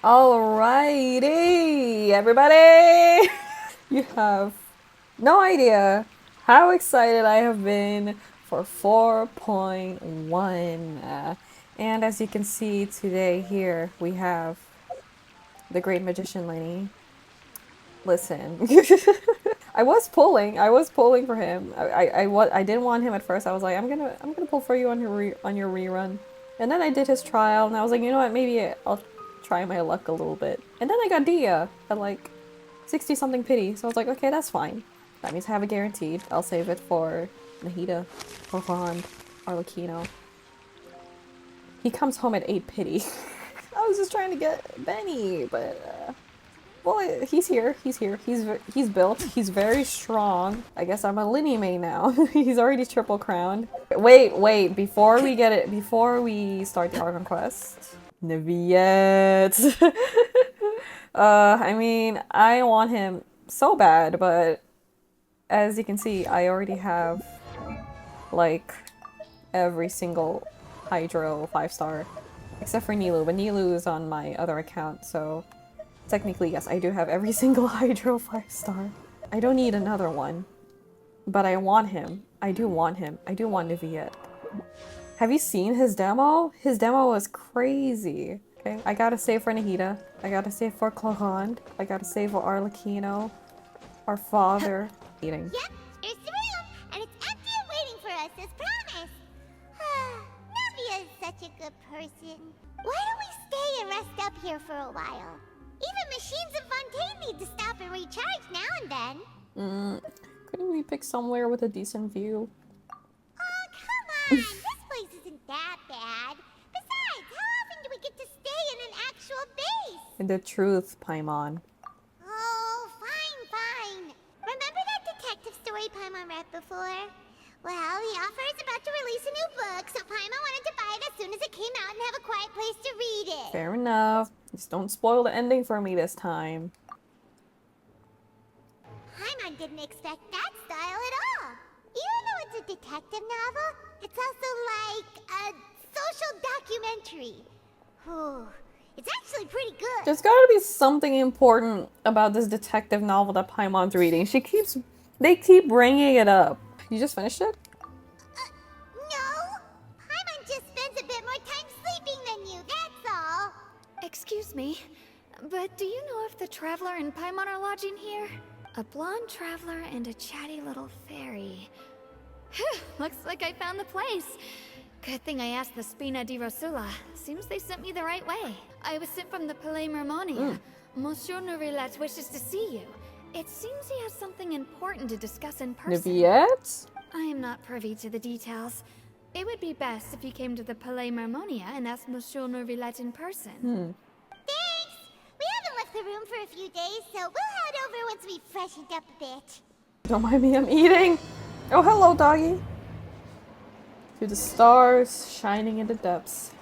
Alrighty, everybody! You have no idea how excited I have been for 4.1. And as you can see today here, we have the great magician Lenny. Listen, I was pulling for him. I didn't want him at first. I was like, I'm gonna pull for you on your rerun. And then I did his trial, and I was like, you know what? Maybe I'll try my luck a little bit. And then I got Dia at like 60 something pity. So I was like, okay, that's fine. That means I have it guaranteed. I'll save it for Nahida, Hohand, Arlecchino. He comes home at 8 pity. I was just trying to get Benny, but well, he's here. He's here. He's built. He's very strong. I guess I'm a Linny main now. He's already triple crowned. Wait. Before we get it, before we start the Argon quest, Neviette. I mean, I want him so bad, but as you can see, I already have like every single Hydro 5-star except for Nilu, but Nilu is on my other account, so. Technically, yes, I do have every single Hydro 5-star. I don't need another one. But I want him. I do want him. I do want Neviette. Have you seen his demo? His demo was crazy. Okay, I gotta save for Nahida. I gotta save for Clohand. I gotta save for Arlecchino. Our father. Eating. Yep, here's the room, and it's empty and waiting for us as promised. Navia is such a good person. Why don't we stay and rest up here for a while? Even machines in Fontaine need to stop and recharge now and then. Couldn't we pick somewhere with a decent view? Oh, come on! This place isn't that bad. Besides, how often do we get to stay in an actual base? In the truth, Paimon. Oh, fine. Remember that detective story Paimon read before? Well, the author is about to release a new book, so Paimon wanted to buy it as soon as it came out and have a quiet place to read it. Fair enough. Just don't spoil the ending for me this time. Paimon didn't expect that style at all. Even though it's a detective novel, it's also like a social documentary. Whew. It's actually pretty good. There's gotta be something important about this detective novel that Paimon's reading. They keep bringing it up. You just finished it? No. Paimon just spends a bit more time sleeping than you, that's all. Excuse me, but do you know if the Traveler and Paimon are lodging here? A blonde traveler and a chatty little fairy. Phew, looks like I found the place. Good thing I asked the Spina di Rosula. Seems they sent me the right way. I was sent from the Palais Mermonia. Monsieur Nourilet wishes to see you. It seems he has something important to discuss in person. Neviette? I am not privy to the details. It would be best if you came to the Palais Mermonia and asked Monsieur Nourilet in person. Thanks. We haven't left the room for a few days, so we'll head over once we've freshened up a bit. Don't mind me, I'm eating. Oh, hello, doggy. To the stars shining in the depths.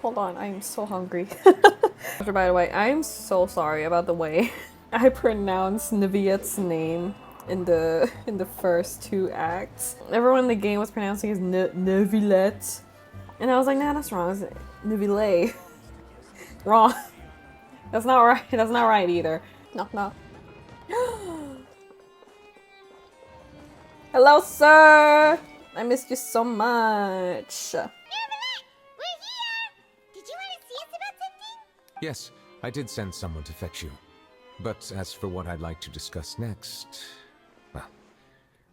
Hold on, I am so hungry. By the way, I'm so sorry about the way I pronounced Neviette's name in the first 2 acts. Everyone in the game was pronouncing it as Nevilette. And I was like, nah, that's wrong. It's Neville. Wrong. That's not right. That's not right either. Knock knock. Hello, sir! I missed you so much. Nourilet, we're here! Did you want to see us about something? Yes, I did send someone to fetch you. But as for what I'd like to discuss next, well,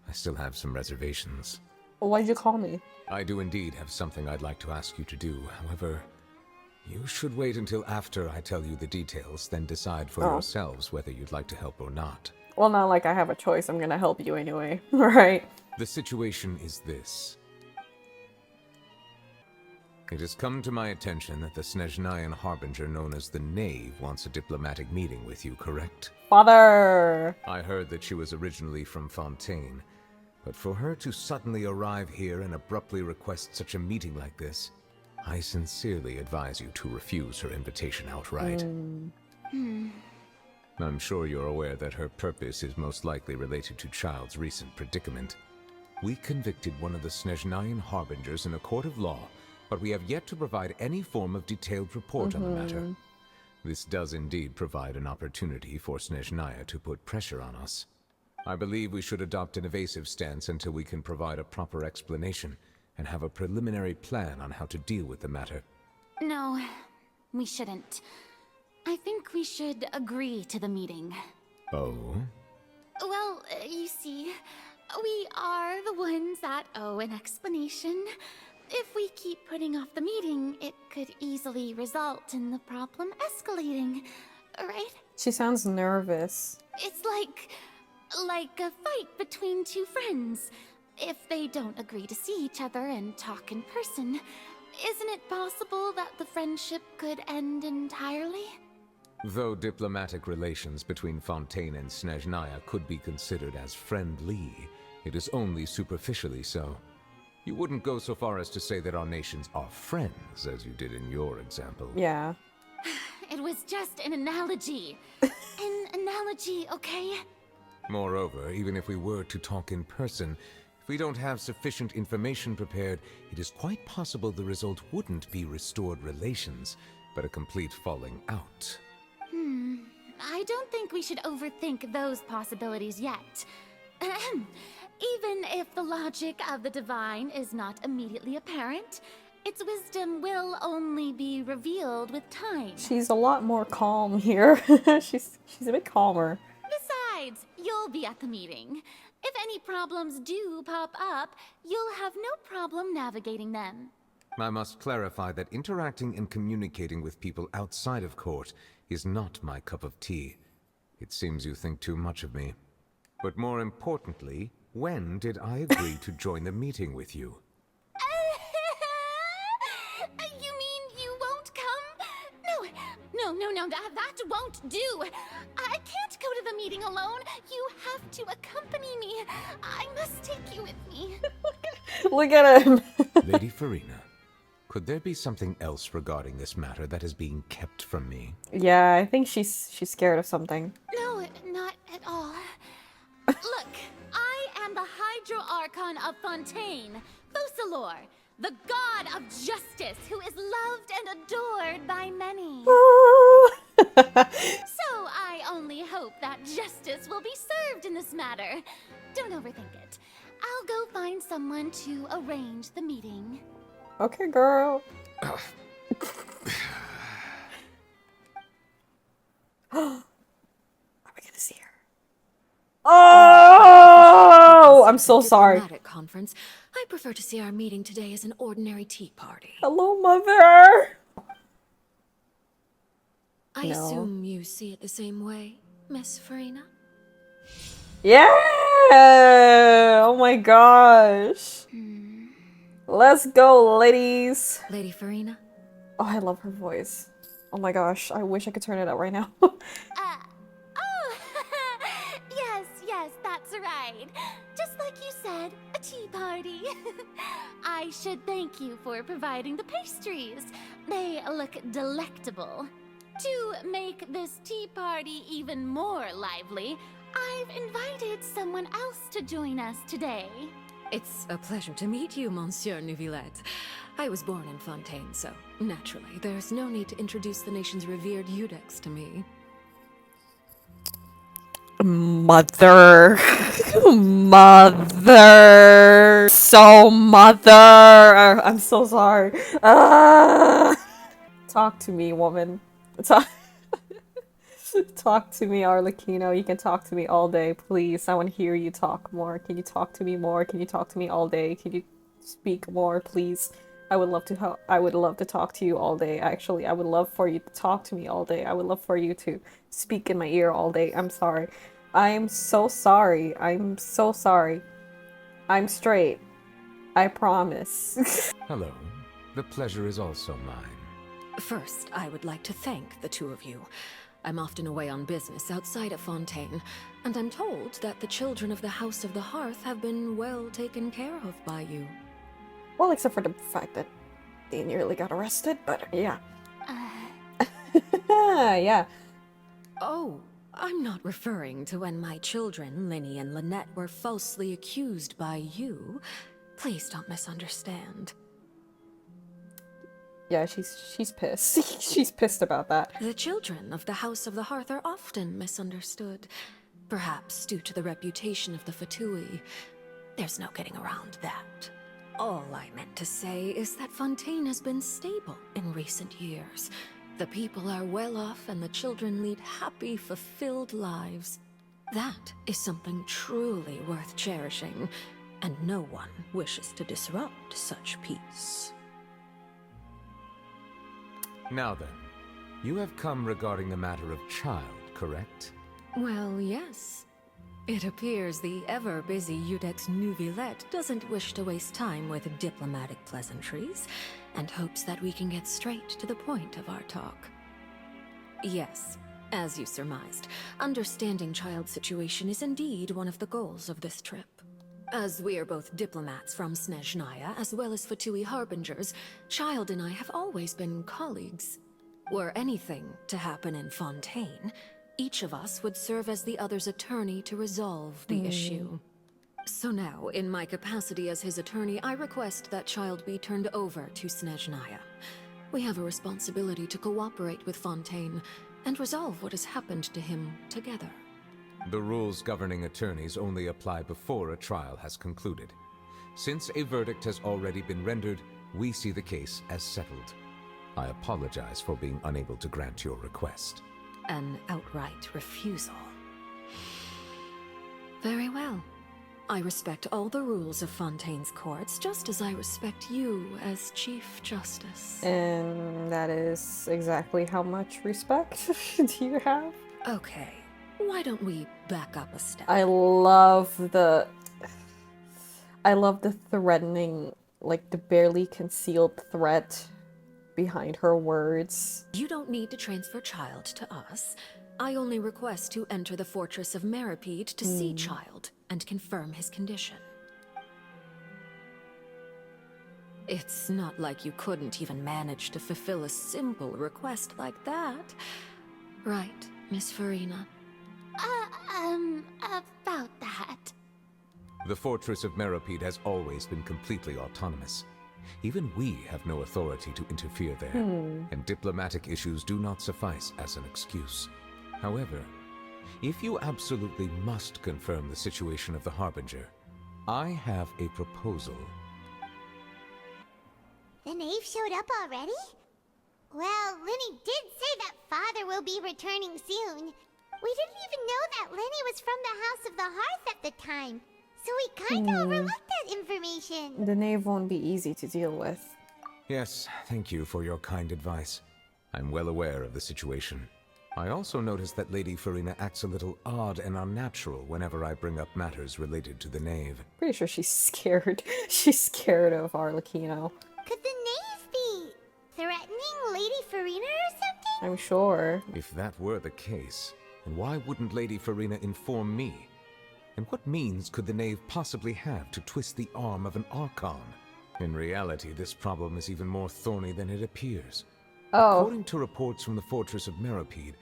I still have some reservations. Why'd you call me? I do indeed have something I'd like to ask you to do. However, you should wait until after I tell you the details, then decide for yourselves whether you'd like to help or not. Well, not like I have a choice. I'm gonna help you anyway. Right? The situation is this. It has come to my attention that the Snezhnayan Harbinger known as the Knave wants a diplomatic meeting with you, correct? Father! I heard that she was originally from Fontaine, but for her to suddenly arrive here and abruptly request such a meeting like this, I sincerely advise you to refuse her invitation outright. I'm sure you're aware that her purpose is most likely related to Child's recent predicament. We convicted one of the Snezhnayan Harbingers in a court of law, but we have yet to provide any form of detailed report on the matter. This does indeed provide an opportunity for Snezhnaya to put pressure on us. I believe we should adopt an evasive stance until we can provide a proper explanation and have a preliminary plan on how to deal with the matter. No, we shouldn't. I think we should agree to the meeting. Oh? Well, you see, we are the ones that owe an explanation. If we keep putting off the meeting, it could easily result in the problem escalating, right? She sounds nervous. It's like a fight between two friends. If they don't agree to see each other and talk in person, isn't it possible that the friendship could end entirely? Though diplomatic relations between Fontaine and Snezhnaya could be considered as friendly, it is only superficially so. You wouldn't go so far as to say that our nations are friends, as you did in your example. Yeah. It was just an analogy. An analogy, okay? Moreover, even if we were to talk in person, if we don't have sufficient information prepared, it is quite possible the result wouldn't be restored relations, but a complete falling out. I don't think we should overthink those possibilities yet. Ahem. Even if the logic of the divine is not immediately apparent, its wisdom will only be revealed with time. She's a lot more calm here. she's a bit calmer. Besides, you'll be at the meeting. If any problems do pop up, you'll have no problem navigating them. I must clarify that interacting and communicating with people outside of court is not my cup of tea. It seems you think too much of me. But more importantly, when did I agree to join the meeting with you? You mean you won't come? No, that won't do. I can't go to the meeting alone. You have to accompany me. I must take you with me. Look at him. Lady Farina, could there be something else regarding this matter that is being kept from me? Yeah, I think she's scared of something. No, not at all. Look, I am the Hydro-Archon of Fontaine, Focalor, the god of justice who is loved and adored by many. So I only hope that justice will be served in this matter. Don't overthink it. I'll go find someone to arrange the meeting. Okay, girl. Are we gonna see her? Oh, I'm so sorry. Diplomatic conference. I prefer to see our meeting today as an ordinary tea party. Hello, mother. I No. assume you see it the same way, Miss Farina? Yeah. Oh my gosh. Let's go, ladies. Lady Farina? Oh, I love her voice. Oh my gosh, I wish I could turn it up right now. Oh, yes, that's right. Just like you said, a tea party. I should thank you for providing the pastries. They look delectable. To make this tea party even more lively, I've invited someone else to join us today. It's a pleasure to meet you, Monsieur Neuvillette. I was born in Fontaine, so naturally, there's no need to introduce the nation's revered Eudex to me. Mother. Mother. So mother. I'm so sorry. Talk to me, woman. Talk to me, Arlecchino. You can talk to me all day, please. I want to hear you talk more. Can you talk to me more? Can you talk to me all day? Can you speak more, please? I would love to I would love to talk to you all day. Actually, I would love for you to talk to me all day. I would love for you to speak in my ear all day. I'm sorry. I am so sorry. I'm so sorry. I'm straight. I promise. Hello. The pleasure is also mine. First, I would like to thank the two of you. I'm often away on business outside of Fontaine, and I'm told that the children of the House of the Hearth have been well taken care of by you. Well, except for the fact that they nearly got arrested, but yeah. Yeah. Oh, I'm not referring to when my children, Linny and Lynette, were falsely accused by you. Please don't misunderstand. Yeah, she's pissed. She's pissed about that. The children of the House of the Hearth are often misunderstood, perhaps due to the reputation of the Fatui. There's no getting around that. All I meant to say is that Fontaine has been stable in recent years. The people are well off and the children lead happy, fulfilled lives. That is something truly worth cherishing, and no one wishes to disrupt such peace. Now then, you have come regarding the matter of child, correct? Well, yes. It appears the ever-busy Udex Nuvilette doesn't wish to waste time with diplomatic pleasantries, and hopes that we can get straight to the point of our talk. Yes, as you surmised, understanding child's situation is indeed one of the goals of this trip. As we are both diplomats from Snezhnaya, as well as Fatui harbingers, Child and I have always been colleagues. Were anything to happen in Fontaine, each of us would serve as the other's attorney to resolve the issue. So now, in my capacity as his attorney, I request that Child be turned over to Snezhnaya. We have a responsibility to cooperate with Fontaine and resolve what has happened to him together. The rules governing attorneys only apply before a trial has concluded. Since a verdict has already been rendered, we see the case as settled. I apologize for being unable to grant your request. An outright refusal. Very well. I respect all the rules of Fontaine's courts, just as I respect you as Chief Justice. And that is exactly how much respect do you have? Okay, why don't we back up a step? I love the threatening, like the barely concealed threat behind her words. You don't need to transfer Child to us. I only request to enter the fortress of Meripede to see Child and confirm his condition. It's not like you couldn't even manage to fulfill a simple request like that. Right, Miss Farina? About that. The fortress of Meripede has always been completely autonomous. Even we have no authority to interfere there, and diplomatic issues do not suffice as an excuse. However, if you absolutely must confirm the situation of the Harbinger, I have a proposal. The knave showed up already? Well, Lenny did say that Father will be returning soon. We didn't even know that Lenny was from the House of the Hearth at the time, so we kinda overlooked that information. The knave won't be easy to deal with. Yes, thank you for your kind advice. I'm well aware of the situation. I also noticed that Lady Farina acts a little odd and unnatural whenever I bring up matters related to the knave. Pretty sure she's scared. She's scared of Arlecchino. Could the knave be threatening Lady Farina or something? I'm sure. If that were the case, then why wouldn't Lady Farina inform me? And what means could the knave possibly have to twist the arm of an Archon? In reality, this problem is even more thorny than it appears. Oh. According to reports from the fortress of Meripede,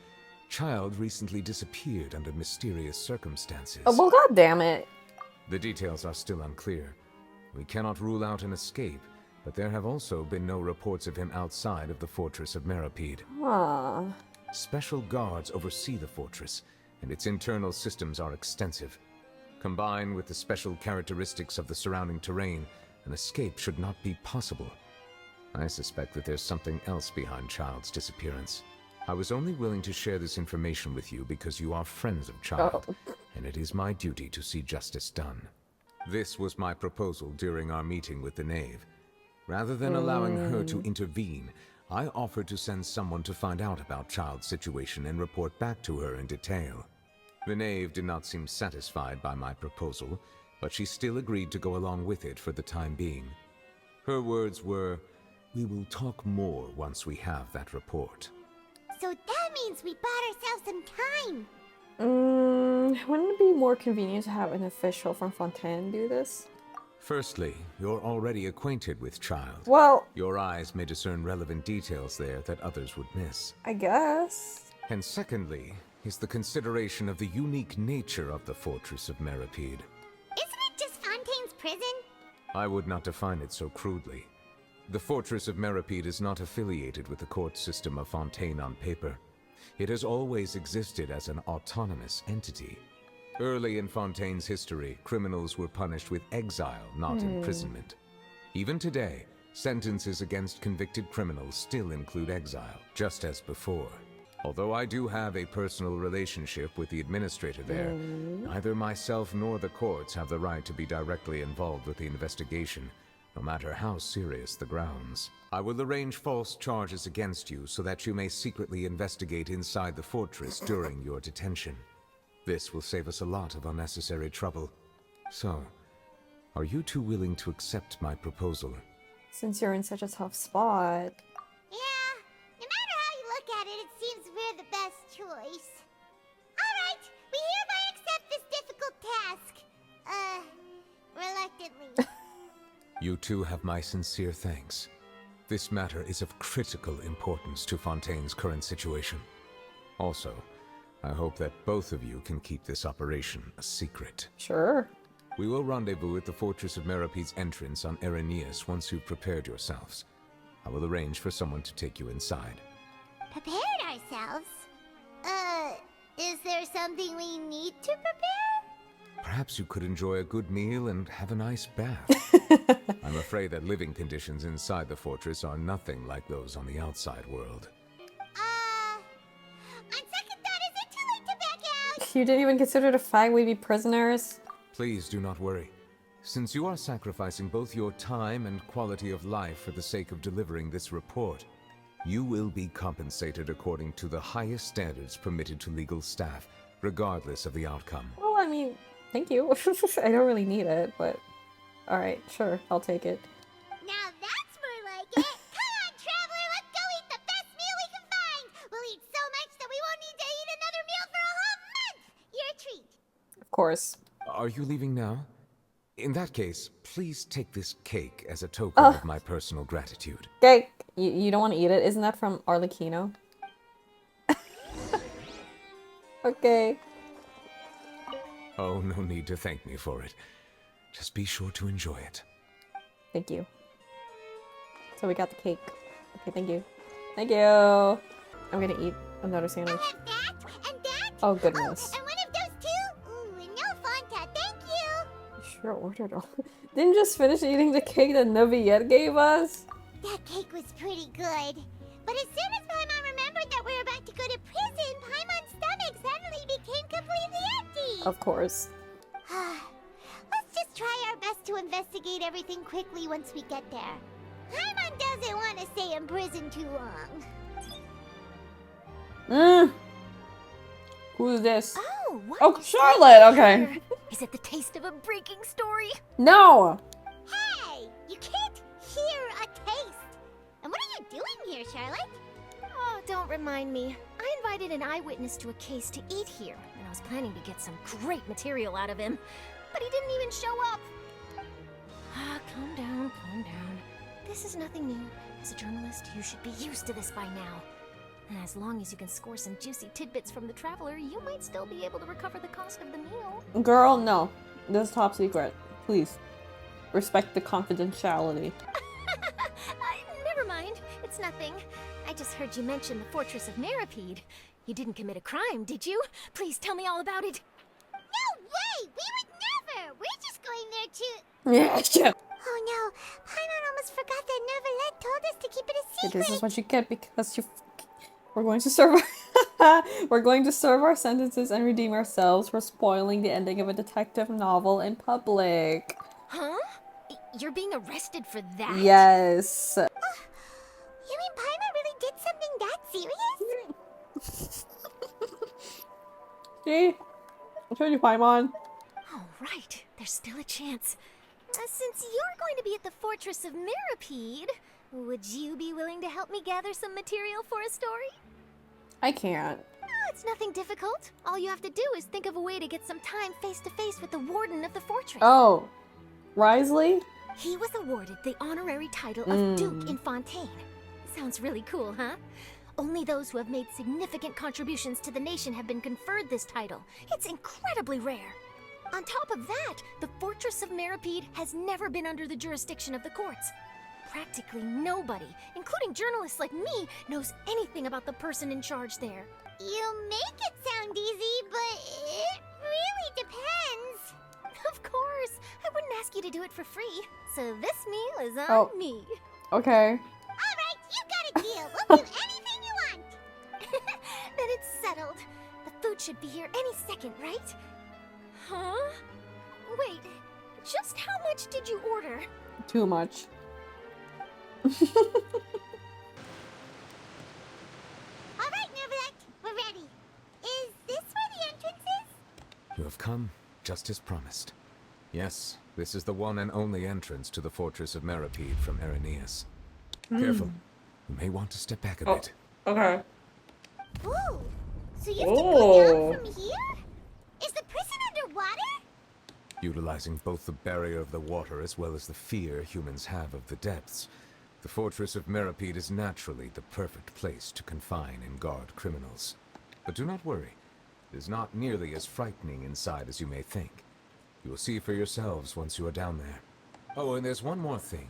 Child recently disappeared under mysterious circumstances. Oh, well, god damn it. The details are still unclear. We cannot rule out an escape, but there have also been no reports of him outside of the fortress of Meripede. Huh. Special guards oversee the fortress, and its internal systems are extensive. Combined with the special characteristics of the surrounding terrain, an escape should not be possible. I suspect that there's something else behind Child's disappearance. I was only willing to share this information with you because you are friends of Child, and it is my duty to see justice done. This was my proposal during our meeting with the knave. Rather than allowing her to intervene, I offered to send someone to find out about Child's situation and report back to her in detail. The knave did not seem satisfied by my proposal, but she still agreed to go along with it for the time being. Her words were, "We will talk more once we have that report." So that means we bought ourselves some time. Wouldn't it be more convenient to have an official from Fontaine do this? Firstly, you're already acquainted with Child. Well, Your eyes may discern relevant details there that others would miss. I guess. And secondly, is the consideration of the unique nature of the fortress of Meripede. Isn't it just Fontaine's prison? I would not define it so crudely. The Fortress of Meripede is not affiliated with the court system of Fontaine on paper. It has always existed as an autonomous entity. Early in Fontaine's history, criminals were punished with exile, not imprisonment. Even today, sentences against convicted criminals still include exile, just as before. Although I do have a personal relationship with the administrator there, neither myself nor the courts have the right to be directly involved with the investigation, no matter how serious the grounds. I will arrange false charges against you so that you may secretly investigate inside the fortress during your detention. This will save us a lot of unnecessary trouble. So, are you two willing to accept my proposal? Since you're in such a tough spot. Yeah, no matter how you look at it, it seems we're the best choice. Alright, we hereby accept this difficult task. Reluctantly. You two have my sincere thanks. This matter is of critical importance to Fontaine's current situation. Also, I hope that both of you can keep this operation a secret. Sure. We will rendezvous at the Fortress of Meripede's entrance on Irenaeus once you've prepared yourselves. I will arrange for someone to take you inside. Prepared ourselves? Is there something we need to prepare? Perhaps you could enjoy a good meal and have a nice bath. I'm afraid that living conditions inside the fortress are nothing like those on the outside world. On second thought, is it too late to back out? You didn't even consider the fact we'd be prisoners? Please do not worry. Since you are sacrificing both your time and quality of life for the sake of delivering this report, you will be compensated according to the highest standards permitted to legal staff, regardless of the outcome. Well, I mean, thank you. I don't really need it, but... Alright, sure, I'll take it. Now that's more like it. Come on, traveler, let's go eat the best meal we can find. We'll eat so much that we won't need to eat another meal for a whole month. You're a treat. Of course. Are you leaving now? In that case, please take this cake as a token of my personal gratitude. Cake! You don't want to eat it? Isn't that from Arlecchino? Okay. Oh, no need to thank me for it. Just be sure to enjoy it. Thank you. So we got the cake. Okay, thank you. Thank you! I'm gonna eat another sandwich. Have that, and that. Oh, goodness. Oh, and one of those two. Ooh, and no Fanta, thank you. Sure ordered all. Didn't just finish eating the cake that Neviette gave us? That cake was pretty good. But as soon as Paimon remembered that we were about to go to prison, Paimon's stomach suddenly became completely empty. Of course. Let's just try our best to investigate everything quickly once we get there. Paimon doesn't want to stay in prison too long. Who's this? Oh, what Oh, is Charlotte! Okay. here? Is it the taste of a breaking story? No! Hey, you can't hear a taste. And what are you doing here, Charlotte? Oh, don't remind me. I invited an eyewitness to a case to eat here, and I was planning to get some great material out of him. But he didn't even show up. Ah, calm down, calm down. This is nothing new. As a journalist, you should be used to this by now. And as long as you can score some juicy tidbits from the traveler, you might still be able to recover the cost of the meal. Girl, no. This is top secret. Please. Respect the confidentiality. Never mind. It's nothing. I just heard you mention the Fortress of Meripede. You didn't commit a crime, did you? Please tell me all about it. No way! We would never! We're just going there to... Yeah, shit. Oh no, Paimon almost forgot that Neverlet told us to keep it a secret. This is what you get because you... We're going to serve we're going to serve our sentences and redeem ourselves for spoiling the ending of a detective novel in public. Huh? You're being arrested for that? Yes. You mean Paimon really did something that serious? See? I told you, Paimon. All right, there's still a chance. Since you're going to be at the Fortress of Meripede, would you be willing to help me gather some material for a story? I can't. Oh, it's nothing difficult. All you have to do is think of a way to get some time face to face with the warden of the fortress. Oh. Risley? He was awarded the honorary title of Duke in Fontaine. Sounds really cool, huh? Only those who have made significant contributions to the nation have been conferred this title. It's incredibly rare. On top of that, the Fortress of Meripede has never been under the jurisdiction of the courts. practically nobody, including journalists like me, knows anything about the person in charge there. You make it sound easy, but it really depends. Of course, I wouldn't ask you to do it for free. So this meal is on Oh. me. Okay. All right, you got a deal. We'll do anything you want. Then it's settled. The food should be here any second, right? Huh? Wait, just how much did you order? Too much. All right, Nervalek, we're ready. Is this where the entrance is? You have come, just as promised. Yes, this is the one and only entrance to the fortress of Meripede from Irenaeus. Careful. You may want to step back a bit. Okay. Ooh, so you have to go down Oh. from here? Is the prison underwater? Utilizing both the barrier of the water as well as the fear humans have of the depths, the fortress of Meripede is naturally the perfect place to confine and guard criminals. But do not worry. It is not nearly as frightening inside as you may think. You will see for yourselves once you are down there. Oh, and there's one more thing.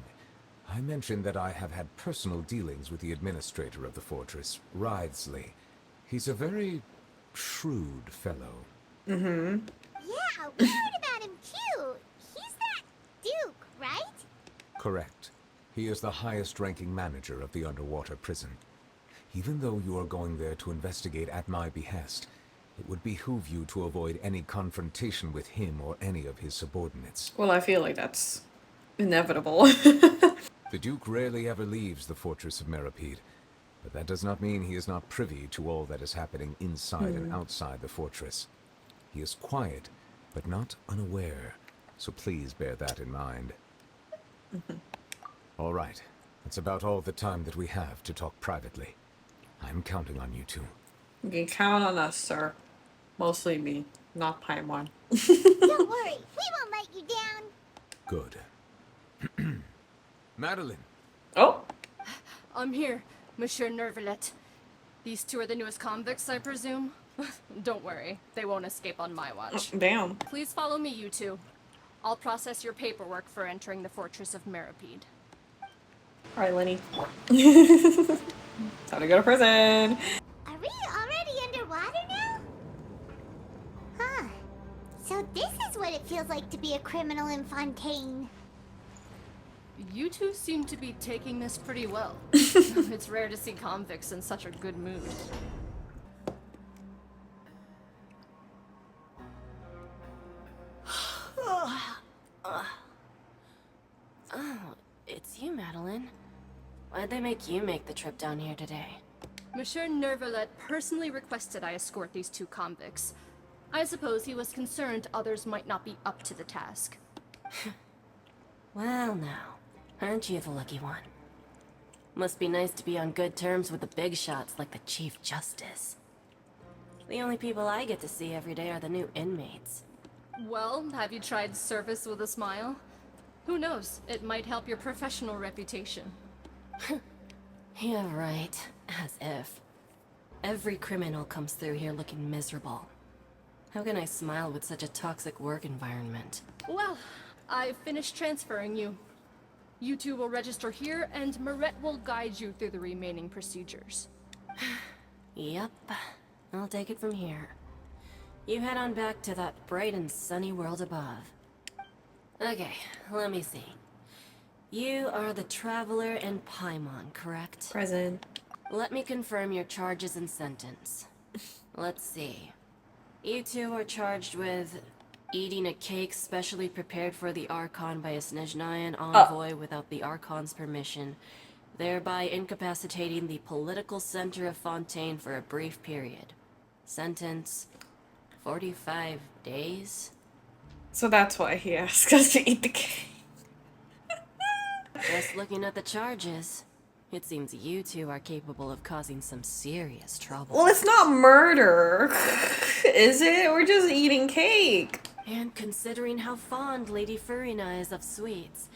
I mentioned that I have had personal dealings with the administrator of the fortress, Wriothesley. He's a very shrewd fellow. Mm-hmm. Yeah, we heard about him too. He's that Duke, right? Correct. He is the highest-ranking manager of the underwater prison. Even though you are going there to investigate at my behest, it would behoove you to avoid any confrontation with him or any of his subordinates. Well, I feel like that's inevitable. The Duke rarely ever leaves the fortress of Meripede, but that does not mean he is not privy to all that is happening inside and outside the fortress. He is quiet, but not unaware, so please bear that in mind. All right, that's about all the time that we have to talk privately. I'm counting on you two. You can count on us, sir. Mostly me, not Paimon. Don't worry, we won't let you down. Good. Madeline! Oh! I'm here, Monsieur Nervalet. These two are the newest convicts, I presume? Don't worry, they won't escape on my watch. Damn. Please follow me, you two. I'll process your paperwork for entering the fortress of Meripede. Alright, Lenny. Time to go to prison! Are we already underwater now? Huh. So this is what it feels like to be a criminal in Fontaine. You two seem to be taking this pretty well. It's rare to see convicts in such a good mood. Oh, it's you, Madeline. Why'd they make you make the trip down here today? Monsieur Nervalet personally requested I escort these two convicts. I suppose he was concerned others might not be up to the task. Well now, aren't you the lucky one? Must be nice to be on good terms with the big shots like the Chief Justice. The only people I get to see every day are the new inmates. Well, have you tried service with a smile? Who knows, it might help your professional reputation. Yeah, right. As if. Every criminal comes through here looking miserable. How can I smile with such a toxic work environment? Well, I've finished transferring you. You two will register here, and Moret will guide you through the remaining procedures. Yep. I'll take it from here. You head on back to that bright and sunny world above. Okay, let me see. You are the Traveler in Paimon, correct? Present. Let me confirm your charges and sentence. Let's see. You two are charged with eating a cake specially prepared for the Archon by a Snezhnayan envoy without the Archon's permission, thereby incapacitating the political center of Fontaine for a brief period. Sentence: 45 days? So that's why he asked us to eat the cake. Just looking at the charges, it seems you two are capable of causing some serious trouble. Well, it's not murder, is it? We're just eating cake. And considering how fond Lady Furina is of sweets,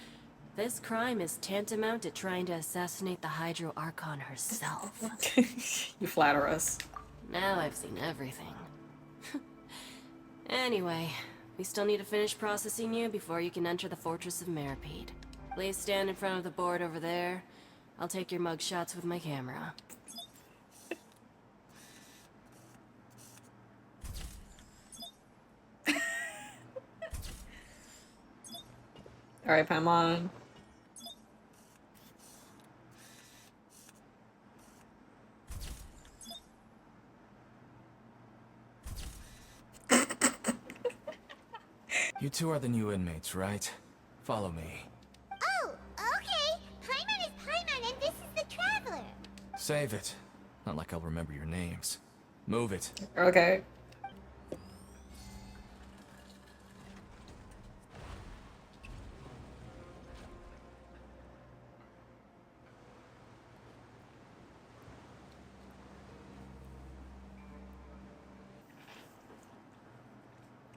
this crime is tantamount to trying to assassinate the Hydro Archon herself. You flatter us. Now I've seen everything. Anyway, we still need to finish processing you before you can enter the Fortress of Meripede. Please stand in front of the board over there. I'll take your mug shots with my camera. Alright, Paimon. You two are the new inmates, right? Follow me. Oh, okay. Paimon is Paimon, and this is the Traveler. Save it. Not like I'll remember your names. Move it. Okay.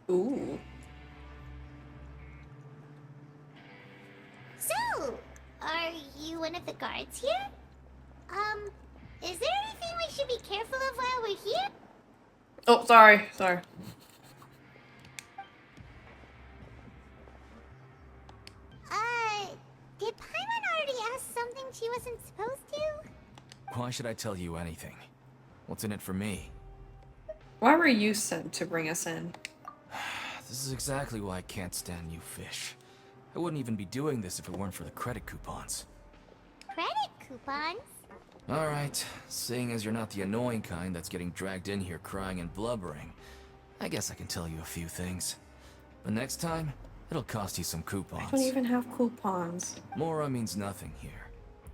Ooh. So, are you one of the guards here? Is there anything we should be careful of while we're here? Oh, sorry. Sorry. Did Paimon already ask something she wasn't supposed to? Why should I tell you anything? What's in it for me? Why were you sent to bring us in? This is exactly why I can't stand you fish. I wouldn't even be doing this if it weren't for the credit coupons. Credit coupons? Alright, seeing as you're not the annoying kind that's getting dragged in here crying and blubbering, I guess I can tell you a few things. But next time, it'll cost you some coupons. I don't even have coupons. Mora means nothing here.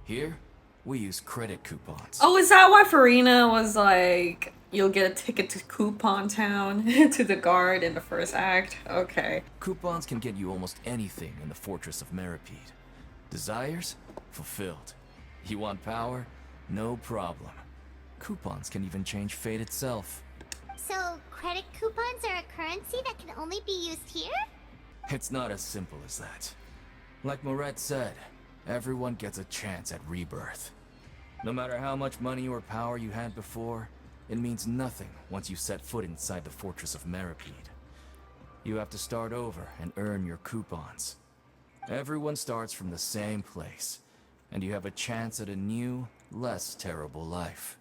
Here, we use credit coupons. Oh, is that why Farina was like, you'll get a ticket to Coupon Town to the guard in the first act? Okay. Coupons can get you almost anything in the Fortress of Meripede. Desires? Fulfilled. You want power? No problem. Coupons can even change fate itself. So, credit coupons are a currency that can only be used here? It's not as simple as that. Like Moret said, everyone gets a chance at rebirth. No matter how much money or power you had before, it means nothing once you set foot inside the Fortress of Meripede. You have to start over and earn your coupons. Everyone starts from the same place, and you have a chance at a new, less terrible life.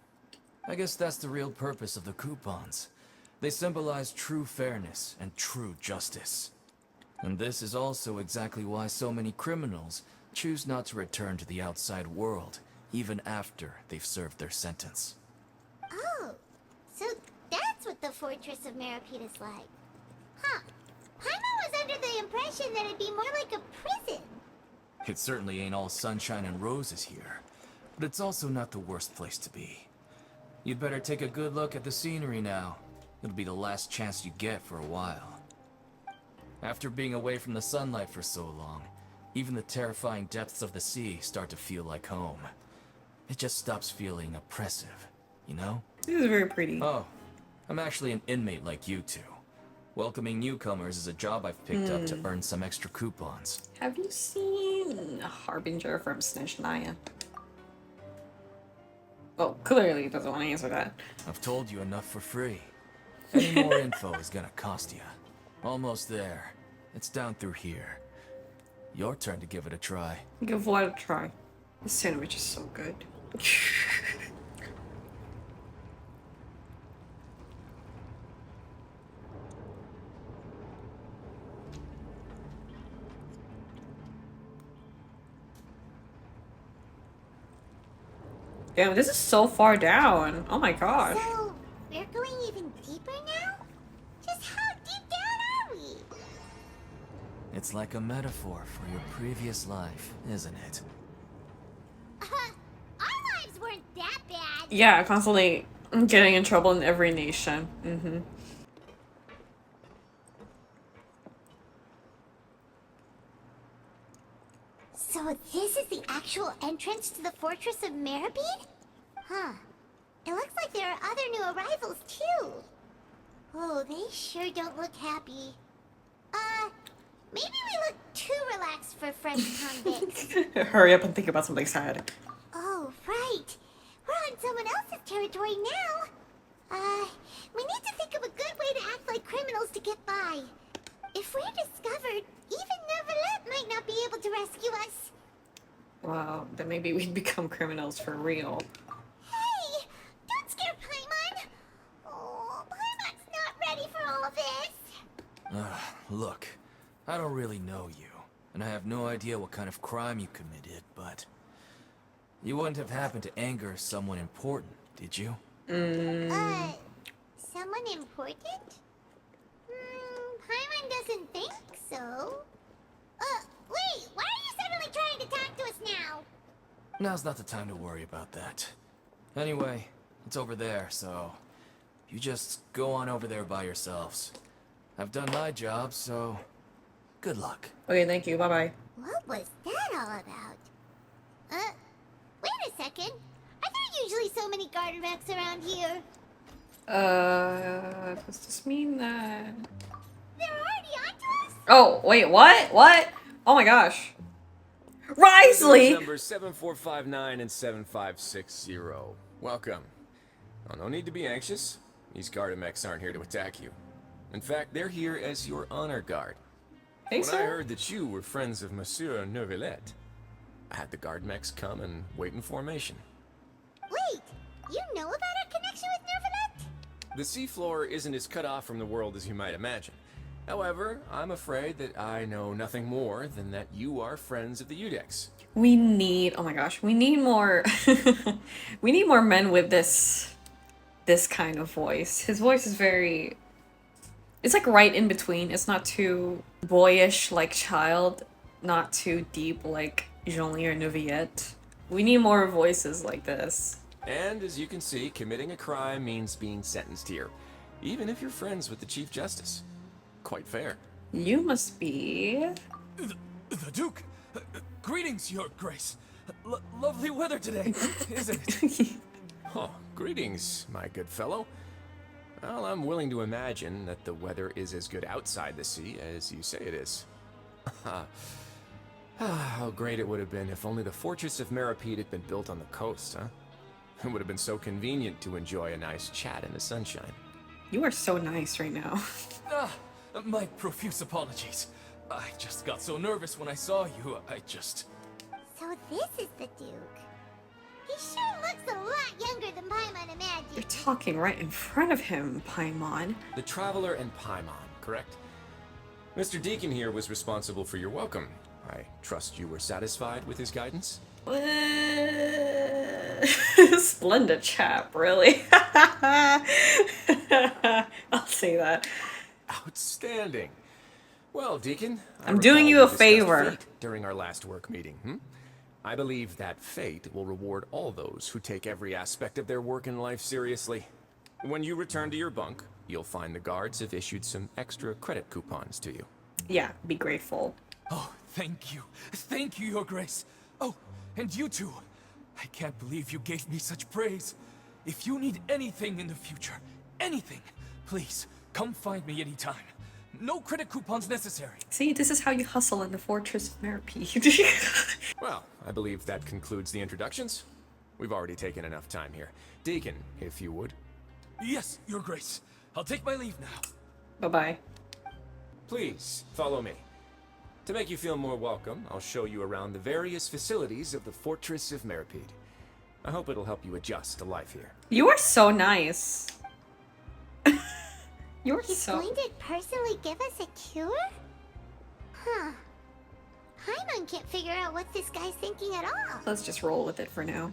I guess that's the real purpose of the coupons. They symbolize true fairness and true justice. And this is also exactly why so many criminals choose not to return to the outside world, even after they've served their sentence. Oh, so that's what the Fortress of Meripede is like. Huh. Paimon was under the impression that it'd be more like a prison. It certainly ain't all sunshine and roses here, but it's also not the worst place to be. You'd better take a good look at the scenery now. It'll be the last chance you get for a while. After being away from the sunlight for so long, even the terrifying depths of the sea start to feel like home. It just stops feeling oppressive, you know? This is very pretty. Oh, I'm actually an inmate like you two. Welcoming newcomers is a job I've picked up to earn some extra coupons. Have you seen Harbinger from Snezhnaya? Well, clearly he doesn't want to answer that. I've told you enough for free. Any more info is gonna cost you. Almost there. It's down through here. Your turn to give it a try. Give what a try. The sandwich is so good. Damn, this is so far down. Oh my gosh. So, we're going even deeper now? Just how deep down are we? It's like a metaphor for your previous life, isn't it? Our lives weren't that bad. Yeah, constantly getting in trouble in every nation. So this is the actual entrance to the Fortress of Meripede? Huh. It looks like there are other new arrivals, too. Oh, they sure don't look happy. Maybe we look too relaxed for French convicts. Hurry up and think about something sad. Oh, right. We're on someone else's territory now. We need to think of a good way to act like criminals to get by. If we're discovered, even Neuvillette might not be able to rescue us. then maybe we'd become criminals for real. Hey! Don't scare Paimon! Oh, Paimon's not ready for all of this! Look, I don't really know you, and I have no idea what kind of crime you committed, but you wouldn't have happened to anger someone important, did you? Someone important? Paimon doesn't think so. Wait, why are you suddenly trying to talk to us now? Now's not the time to worry about that. Anyway, it's over there, so you just go on over there by yourselves. I've done my job, so good luck. Okay, thank you. Bye-bye. What was that all about? Wait a second. Are there usually so many garter mechs around here? Does this mean that... They're already onto us? Oh, wait, what? What? Oh my gosh. Risley! Numbers 7459 and 7560. Welcome. Oh, no need to be anxious. These Gardamex aren't here to attack you. In fact, they're here as your honor guard. Hey, When I sir? heard that you were friends of Monsieur Neuvillette, I had the Guardmex come and wait in formation. Wait, you know about our connection with Neuvillette? The seafloor isn't as cut off from the world as you might imagine. However, I'm afraid that I know nothing more than that you are friends of the Udex. We need... Oh my gosh. We need more... we need more men with this kind of voice. His voice is very... It's like right in between. It's not too boyish like Child. Not too deep like Jean-Louis or Neuvillette. We need more voices like this. And as you can see, committing a crime means being sentenced here, even if you're friends with the Chief Justice. Quite fair. You must be... The Duke! Greetings, Your Grace! Lovely weather today, isn't it? Oh, greetings, my good fellow. Well, I'm willing to imagine that the weather is as good outside the sea as you say it is. How great it would have been if only the Fortress of Meripede had been built on the coast, huh? It would have been so convenient to enjoy a nice chat in the sunshine. You are so nice right now. My profuse apologies. I just got so nervous when I saw you, So this is the Duke. He sure looks a lot younger than Paimon You're imagined. talking right in front of him, Paimon. The Traveler and Paimon, correct? Mr. Deacon here was responsible for your welcome. I trust you were satisfied with his guidance? Splendid chap, really. I'll say that. Outstanding. Well, Deacon, I'm doing you a recall we discussed favor. fate during our last work meeting, I believe that fate will reward all those who take every aspect of their work in life seriously. When you return to your bunk, you'll find the guards have issued some extra credit coupons to you. Yeah, be grateful. Oh, thank you. Thank you, Your Grace. Oh, and you too. I can't believe you gave me such praise. If you need anything in the future, anything, please, come find me anytime. No credit coupons necessary. See, this is how you hustle in the Fortress of Meripede. Well, I believe that concludes the introductions. We've already taken enough time here. Deacon, if you would. Yes, Your Grace. I'll take my leave now. Bye-bye. Please, follow me. To make you feel more welcome, I'll show you around the various facilities of the Fortress of Meripede. I hope it'll help you adjust to life here. You are so nice. You're He's so... going to personally give us a cure? Huh. Paimon can't figure out what this guy's thinking at all. Let's just roll with it for now.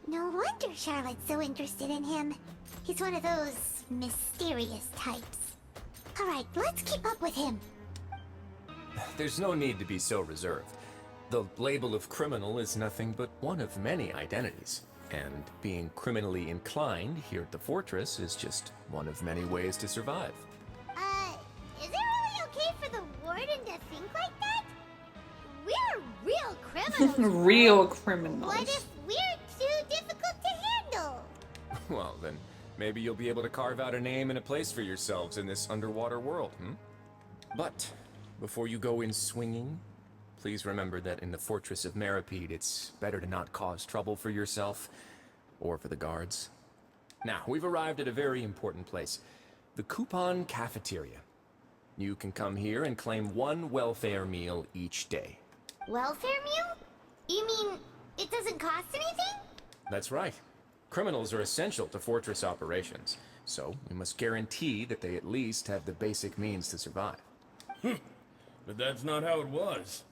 No wonder Charlotte's so interested in him. He's one of those mysterious types. Alright, let's keep up with him. There's no need to be so reserved. The label of criminal is nothing but one of many identities. And being criminally inclined here at the Fortress is just one of many ways to survive. Is it really okay for the warden to think like that? We're real criminals. Real criminals. What if we're too difficult to handle? Well, then maybe you'll be able to carve out a name and a place for yourselves in this underwater world, But before you go in swinging, please remember that in the Fortress of Meripede, it's better to not cause trouble for yourself or for the guards. Now, we've arrived at a very important place, the Coupon Cafeteria. You can come here and claim one welfare meal each day. Welfare meal? You mean it doesn't cost anything? That's right. Criminals are essential to fortress operations, so we must guarantee that they at least have the basic means to survive. But that's not how it was.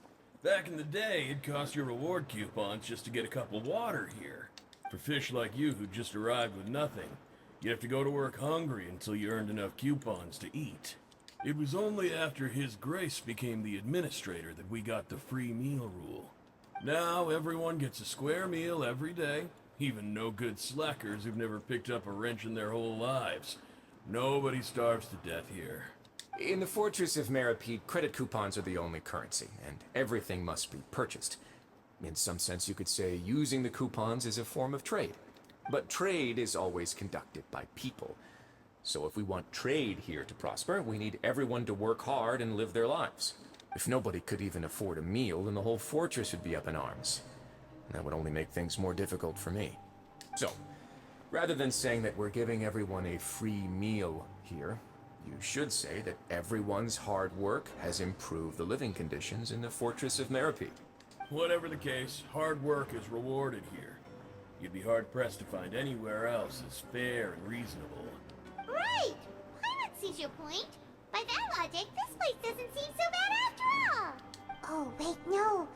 Back in the day, it cost you reward coupons just to get a cup of water here. For fish like you who just arrived with nothing, you have to go to work hungry until you earned enough coupons to eat. It was only after His Grace became the administrator that we got the free meal rule. Now everyone gets a square meal every day, even no-good slackers who've never picked up a wrench in their whole lives. Nobody starves to death here. In the Fortress of Meripede, credit coupons are the only currency, and everything must be purchased. In some sense, you could say using the coupons is a form of trade. But trade is always conducted by people. So if we want trade here to prosper, we need everyone to work hard and live their lives. If nobody could even afford a meal, then the whole fortress would be up in arms. And that would only make things more difficult for me. So, rather than saying that we're giving everyone a free meal here, you should say that everyone's hard work has improved the living conditions in the Fortress of Meripede. Whatever the case, hard work is rewarded here. You'd be hard-pressed to find anywhere else as fair and reasonable. Right! Pilot sees your point. By that logic, this place doesn't seem so bad after all. Oh, wait, no.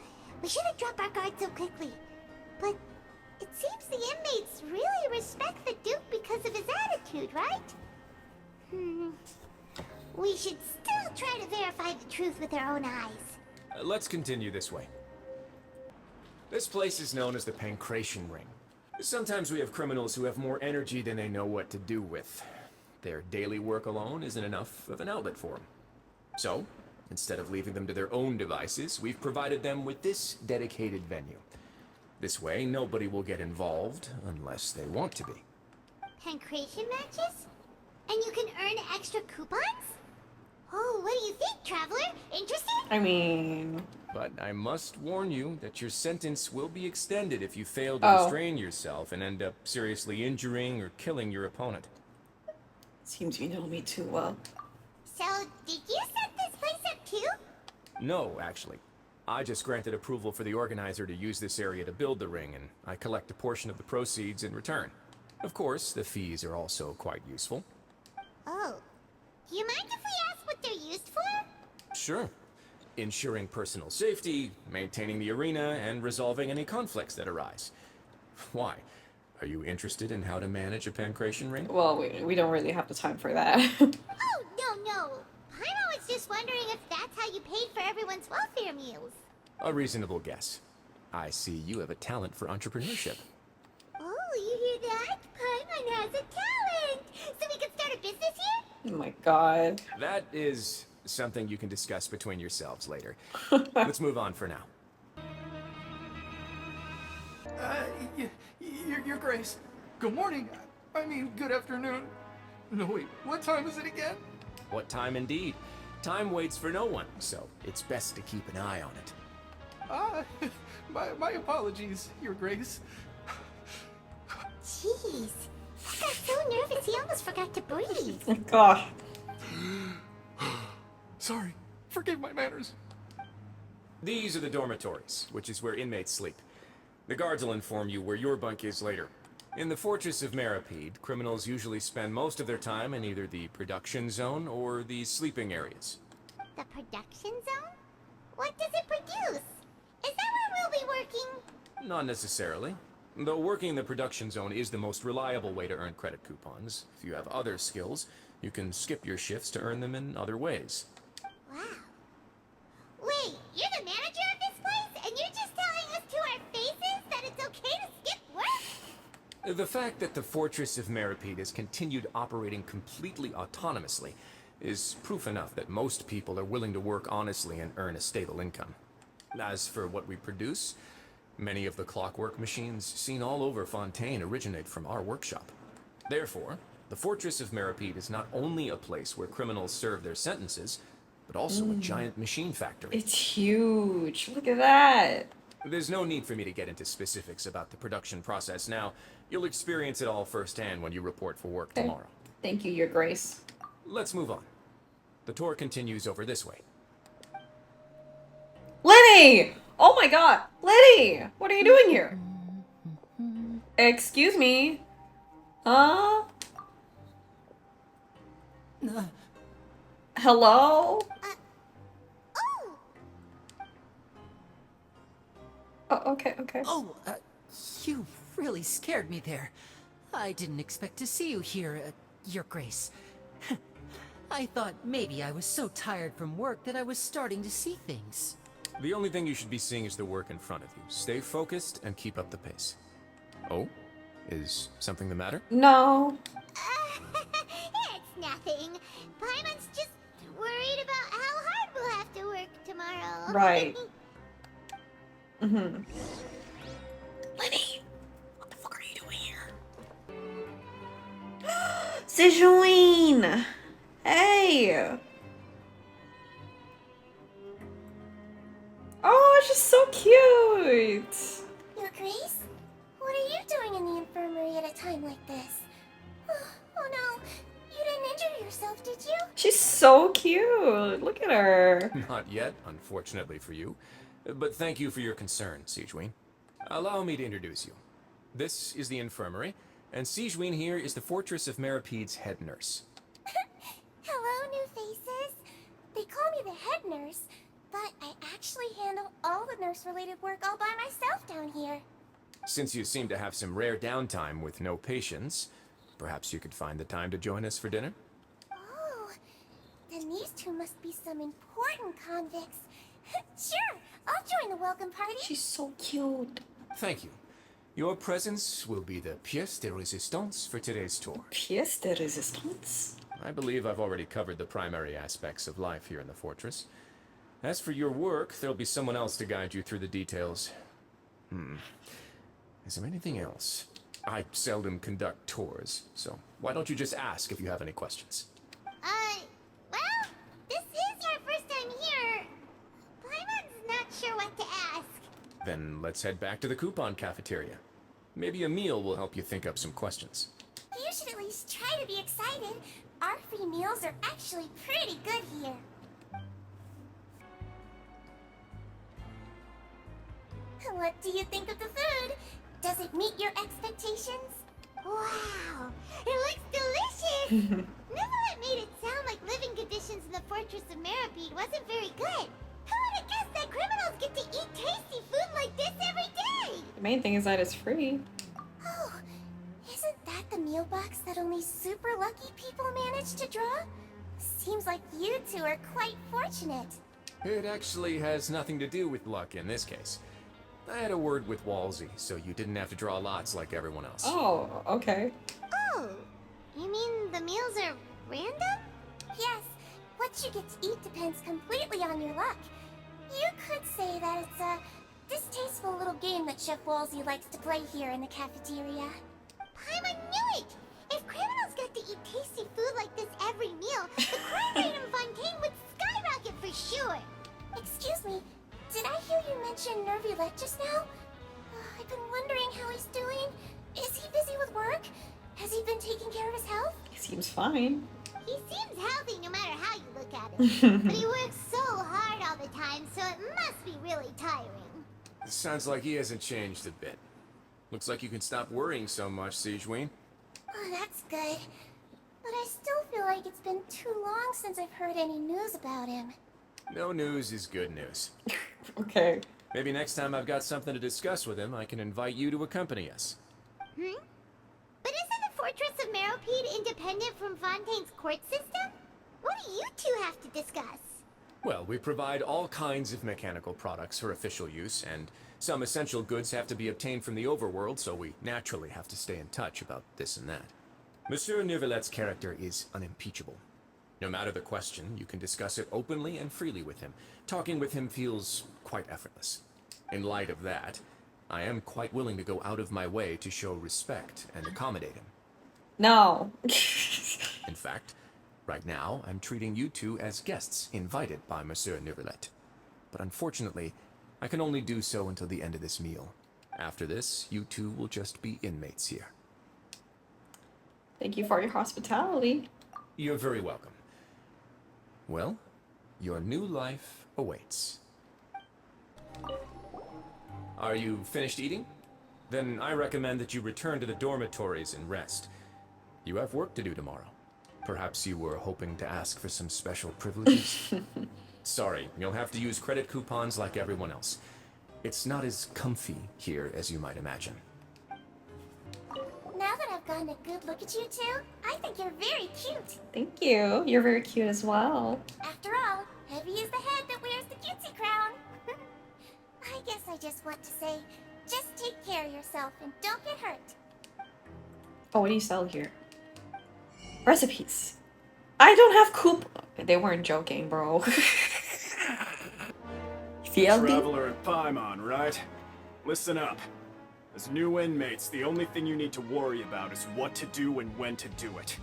We shouldn't drop our guard so quickly. But it seems the inmates really respect the Duke because of his attitude, right? We should still try to verify the truth with our own eyes. Let's continue this way. This place is known as the Pancration Ring. Sometimes we have criminals who have more energy than they know what to do with. Their daily work alone isn't enough of an outlet for them. So, instead of leaving them to their own devices, we've provided them with this dedicated venue. This way, nobody will get involved unless they want to be. Pancration matches? And you can earn extra coupons? Oh, what do you think, Traveler? Interested? I mean... But I must warn you that your sentence will be extended if you fail to restrain yourself and end up seriously injuring or killing your opponent. Seems you know me too well. So, did you set this place up too? No, actually. I just granted approval for the organizer to use this area to build the ring, and I collect a portion of the proceeds in return. Of course, the fees are also quite useful. Oh. Do you mind if we ask what they're used for? Sure. Ensuring personal safety, maintaining the arena, and resolving any conflicts that arise. Why? Are you interested in how to manage a pancration ring? Well, we don't really have the time for that. Oh, no. Paimon was just wondering if that's how you paid for everyone's welfare meals. A reasonable guess. I see you have a talent for entrepreneurship. Oh, you hear that? Paimon has a talent! So we can start a business here? Oh my god. That is something you can discuss between yourselves later. Let's move on for now. Your Grace. Good morning. I mean, good afternoon. No, wait, what time is it again? What time indeed? Time waits for no one, so it's best to keep an eye on it. My apologies, Your Grace. Jeez. He got so nervous he almost forgot to breathe. Gosh. Sorry. Forgive my manners. These are the dormitories, which is where inmates sleep. The guards will inform you where your bunk is later. In the Fortress of Meripede, criminals usually spend most of their time in either the production zone or the sleeping areas. The production zone? What does it produce? Is that where we'll be working? Not necessarily. Though working the production zone is the most reliable way to earn credit coupons. If you have other skills, you can skip your shifts to earn them in other ways. Wow. Wait, you're the manager of this place, and you're just telling us to our faces that it's okay to skip work? The fact that the Fortress of Meripede has continued operating completely autonomously is proof enough that most people are willing to work honestly and earn a stable income. As for what we produce, many of the clockwork machines seen all over Fontaine originate from our workshop. Therefore, the Fortress of Meripede is not only a place where criminals serve their sentences, but also a giant machine factory. It's huge. Look at that. There's no need for me to get into specifics about the production process now. You'll experience it all firsthand when you report for work tomorrow. Thank you, Your Grace. Let's move on. The tour continues over this way. Lenny! Oh my god! Liddy! What are you doing here? Excuse me? Huh? Hello? Oh! Oh, okay, okay. Oh, you really scared me there. I didn't expect to see you here, Your Grace. I thought maybe I was so tired from work that I was starting to see things. The only thing you should be seeing is the work in front of you. Stay focused and keep up the pace. Oh? Is something the matter? No. It's nothing. Paimon's just worried about how hard we'll have to work tomorrow. Right. Mm-hmm. Lenny, what the fuck are you doing here? Sejuine! Hey! Oh, she's so cute! Your Grace? What are you doing in the infirmary at a time like this? Oh no, you didn't injure yourself, did you? She's so cute! Look at her! Not yet, unfortunately for you. But thank you for your concern, Sejuine. Allow me to introduce you. This is the infirmary, and Sejuine here is the Fortress of Meripede's head nurse. Hello, new faces. They call me the head nurse, but I actually handle all the nurse-related work all by myself down here. Since you seem to have some rare downtime with no patients, perhaps you could find the time to join us for dinner? Oh, then these two must be some important convicts. Sure, I'll join the welcome party. She's so cute. Thank you. Your presence will be the pièce de résistance for today's tour. Pièce de résistance? I believe I've already covered the primary aspects of life here in the fortress. As for your work, there'll be someone else to guide you through the details. Is there anything else? I seldom conduct tours, so why don't you just ask if you have any questions? Well, this is our first time here. Paimon's not sure what to ask. Then let's head back to the coupon cafeteria. Maybe a meal will help you think up some questions. You should at least try to be excited. Our free meals are actually pretty good here. What do you think of the food? Does it meet your expectations? Wow, it looks delicious! Neverlet made it sound like living conditions in the Fortress of Meripede wasn't very good. Who would have guessed that criminals get to eat tasty food like this every day? The main thing is that it's free. Oh, isn't that the meal box that only super lucky people manage to draw? Seems like you two are quite fortunate. It actually has nothing to do with luck in this case. I had a word with Walsey, so you didn't have to draw lots like everyone else. Oh, okay. Oh, you mean the meals are random? Yes, what you get to eat depends completely on your luck. You could say that it's a distasteful little game that Chef Walsey likes to play here in the cafeteria. Paimon knew it! If criminals got to eat tasty food like this every meal, the crime rate in Fontaine would skyrocket for sure! Excuse me, did I hear you mention Nervulette just now? I've been wondering how he's doing. Is he busy with work? Has he been taking care of his health? He seems fine. He seems healthy no matter how you look at him. But he works so hard all the time, so it must be really tiring. Sounds like he hasn't changed a bit. Looks like you can stop worrying so much, Sejuine. Oh, that's good. But I still feel like it's been too long since I've heard any news about him. No news is good news. Okay. Maybe next time I've got something to discuss with him, I can invite you to accompany us. But isn't the Fortress of Meripede independent from Fontaine's court system? What do you two have to discuss? Well, we provide all kinds of mechanical products for official use, and some essential goods have to be obtained from the overworld, so we naturally have to stay in touch about this and that. Monsieur Nervulet's character is unimpeachable. No matter the question, you can discuss it openly and freely with him. Talking with him feels quite effortless. In light of that, I am quite willing to go out of my way to show respect and accommodate him. No. In fact, right now, I'm treating you two as guests invited by Monsieur Nervulet. But unfortunately, I can only do so until the end of this meal. After this, you two will just be inmates here. Thank you for your hospitality. You're very welcome. Well, your new life awaits. Are you finished eating? Then I recommend that you return to the dormitories and rest. You have work to do tomorrow. Perhaps you were hoping to ask for some special privileges? Sorry, you'll have to use credit coupons like everyone else. It's not as comfy here as you might imagine. Now that I've gotten a good look at you two, I think you're very cute. Thank you. You're very cute as well. After all, heavy is the head that wears the cutesy crown. I guess I just want to say, just take care of yourself and don't get hurt. Oh, what do you sell here? Recipes. I don't have They weren't joking, bro. Traveler at Paimon, right? Listen up. As new inmates, the only thing you need to worry about is what to do and when to do it.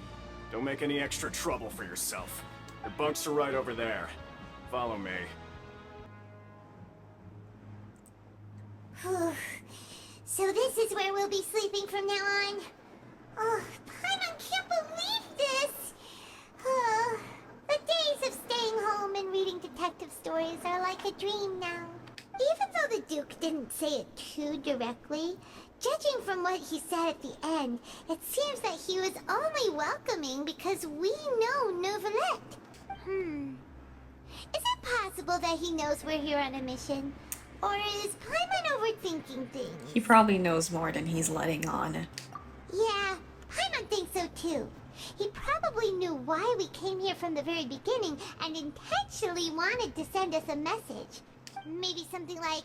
Don't make any extra trouble for yourself. Your bunks are right over there. Follow me. So this is where we'll be sleeping from now on. Oh, Paimon can't believe this! The days of staying home and reading detective stories are like a dream now. Even though the Duke didn't say it too directly, judging from what he said at the end, it seems that he was only welcoming because we know Neuvillette. Is it possible that he knows we're here on a mission? Or is Paimon overthinking things? He probably knows more than he's letting on. Yeah, Paimon thinks so too. He probably knew why we came here from the very beginning and intentionally wanted to send us a message. Maybe something like,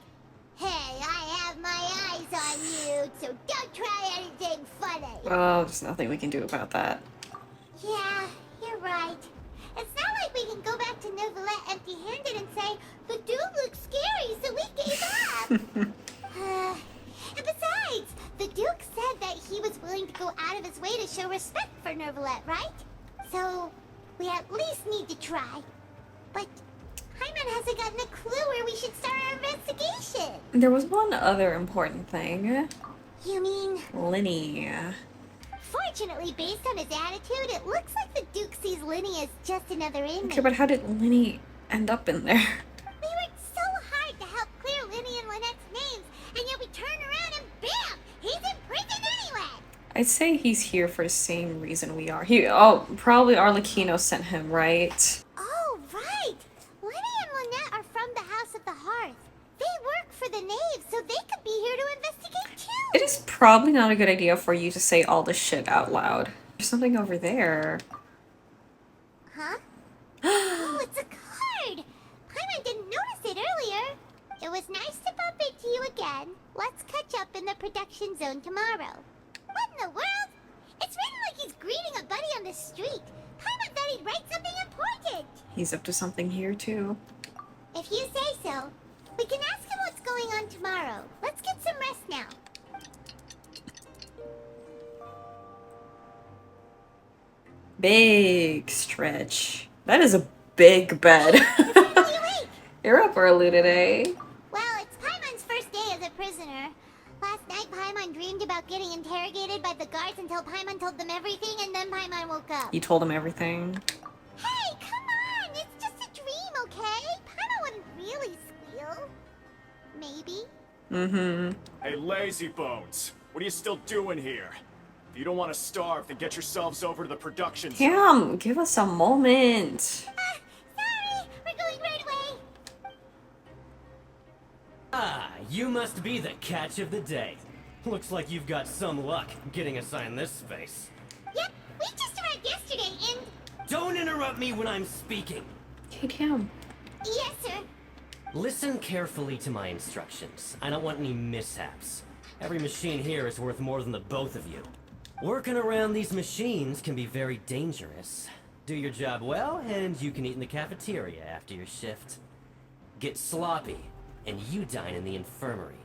"Hey, I have my eyes on you, so don't try anything funny." Oh, there's nothing we can do about that. Yeah, you're right. It's not like we can go back to Neuvillette empty-handed and say, "The dude looks scary, so we gave up." And besides, the Duke said that he was willing to go out of his way to show respect for Neuvillette, right? So, we at least need to try. But Paimon hasn't gotten a clue where we should start our investigation. There was one other important thing. You mean? Linny. Fortunately, based on his attitude, it looks like the Duke sees Linny as just another inmate. Okay, but how did Linny end up in there? We worked so hard to help clear Linny and Lynette's names, and yet we turn around and bam! He's in prison anyway! I'd say he's here for the same reason we are. Probably Arlecchino sent him, right? Oh, right! Linny and Lynette are from the House of the Hearth. They work for the Knave, so they could be here to investigate too! It is probably not a good idea for you to say all this shit out loud. There's something over there. Huh? Oh, it's a card! Paimon didn't notice it earlier. It was nice to bump into you again. Let's catch up in the production zone tomorrow. What in the world? It's written like he's greeting a buddy on the street. Paimon thought he'd write something important. He's up to something here too. If you say so. We can ask him what's going on tomorrow. Let's get some rest now. Big stretch. That is a big bed. You're up early today. Well, it's Paimon's first day as a prisoner. Last night, Paimon dreamed about getting interrogated by the guards until Paimon told them everything, and then Paimon woke up. You told him everything? Hey, come on! It's just a dream, okay? Paimon wouldn't really squeal. Maybe. Mm-hmm. Hey, lazy bones. What are you still doing here? If you don't want to starve, then get yourselves over to the production zone. Cam, give us a moment. Sorry! We're going right away! Ah, you must be the catch of the day. Looks like you've got some luck getting assigned this space. Yep, we just arrived yesterday and... Don't interrupt me when I'm speaking. Hey, Cam. Yes, sir. Listen carefully to my instructions. I don't want any mishaps. Every machine here is worth more than the both of you. Working around these machines can be very dangerous. Do your job well, and you can eat in the cafeteria after your shift. Get sloppy, and you dine in the infirmary.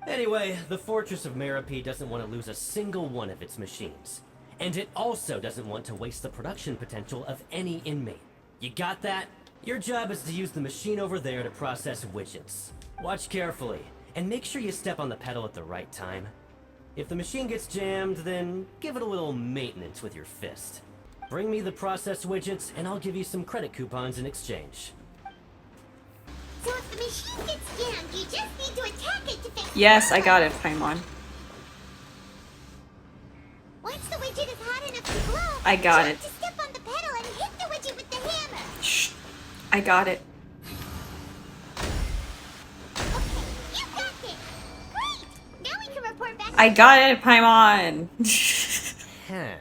Anyway, the Fortress of Merope doesn't want to lose a single one of its machines. And it also doesn't want to waste the production potential of any inmate. You got that? Your job is to use the machine over there to process widgets. Watch carefully, and make sure you step on the pedal at the right time. If the machine gets jammed, then give it a little maintenance with your fist. Bring me the processed widgets, and I'll give you some credit coupons in exchange. So if the machine gets jammed, you just need to attack it to fix it. Yes, I got it, Paimon. Once the widget is hot enough to blow, I got it. to step on the pedal and hit the widget with the hammer. Shh. I got it. You got it. Great. Now we can report back. I got it, Paimon. Huh.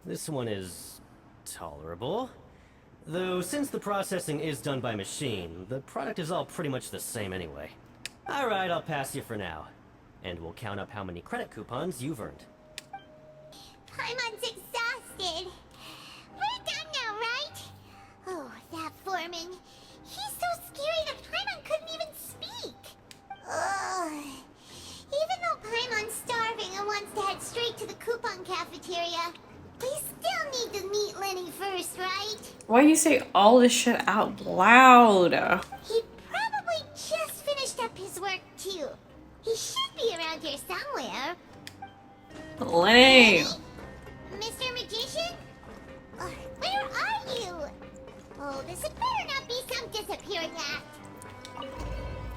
This one is tolerable. Though since the processing is done by machine, the product is all pretty much the same anyway. Alright, I'll pass you for now. And we'll count up how many credit coupons you've earned. Paimon's exhausted. We're done now, right? Oh, that foreman. He's so scary that Paimon couldn't even speak. Ugh. Even though Paimon's starving and wants to head straight to the coupon cafeteria, we still need to meet Lenny first, right? Why do you say all this shit out loud? He probably just finished up his work, too. He should be around here somewhere. Lenny! Mr. Magician? Where are you? Oh, this had better not be some disappearing act.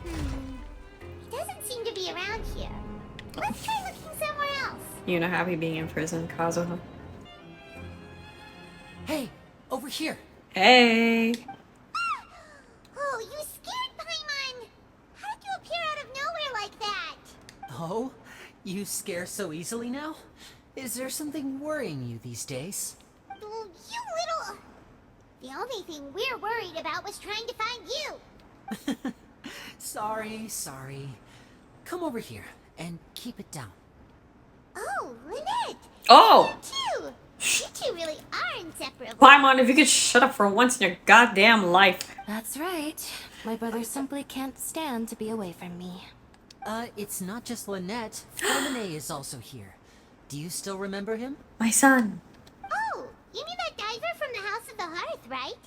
He doesn't seem to be around here. Let's try looking somewhere else. You know, happy being in prison, Kazuha. Hey, over here. Hey! Oh, you scared Paimon! How did you appear out of nowhere like that? Oh, you scare so easily now? Is there something worrying you these days? Oh, you little... The only thing we're worried about was trying to find you. Sorry. Come over here and keep it down. Oh, Lynette! Oh! You too! You two really are inseparable. Paimon, if you could shut up for once in your goddamn life. That's right. My brother simply can't stand to be away from me. It's not just Lynette. Flamine is also here. Do you still remember him? My son. Oh, you mean that diver from the House of the Hearth, right?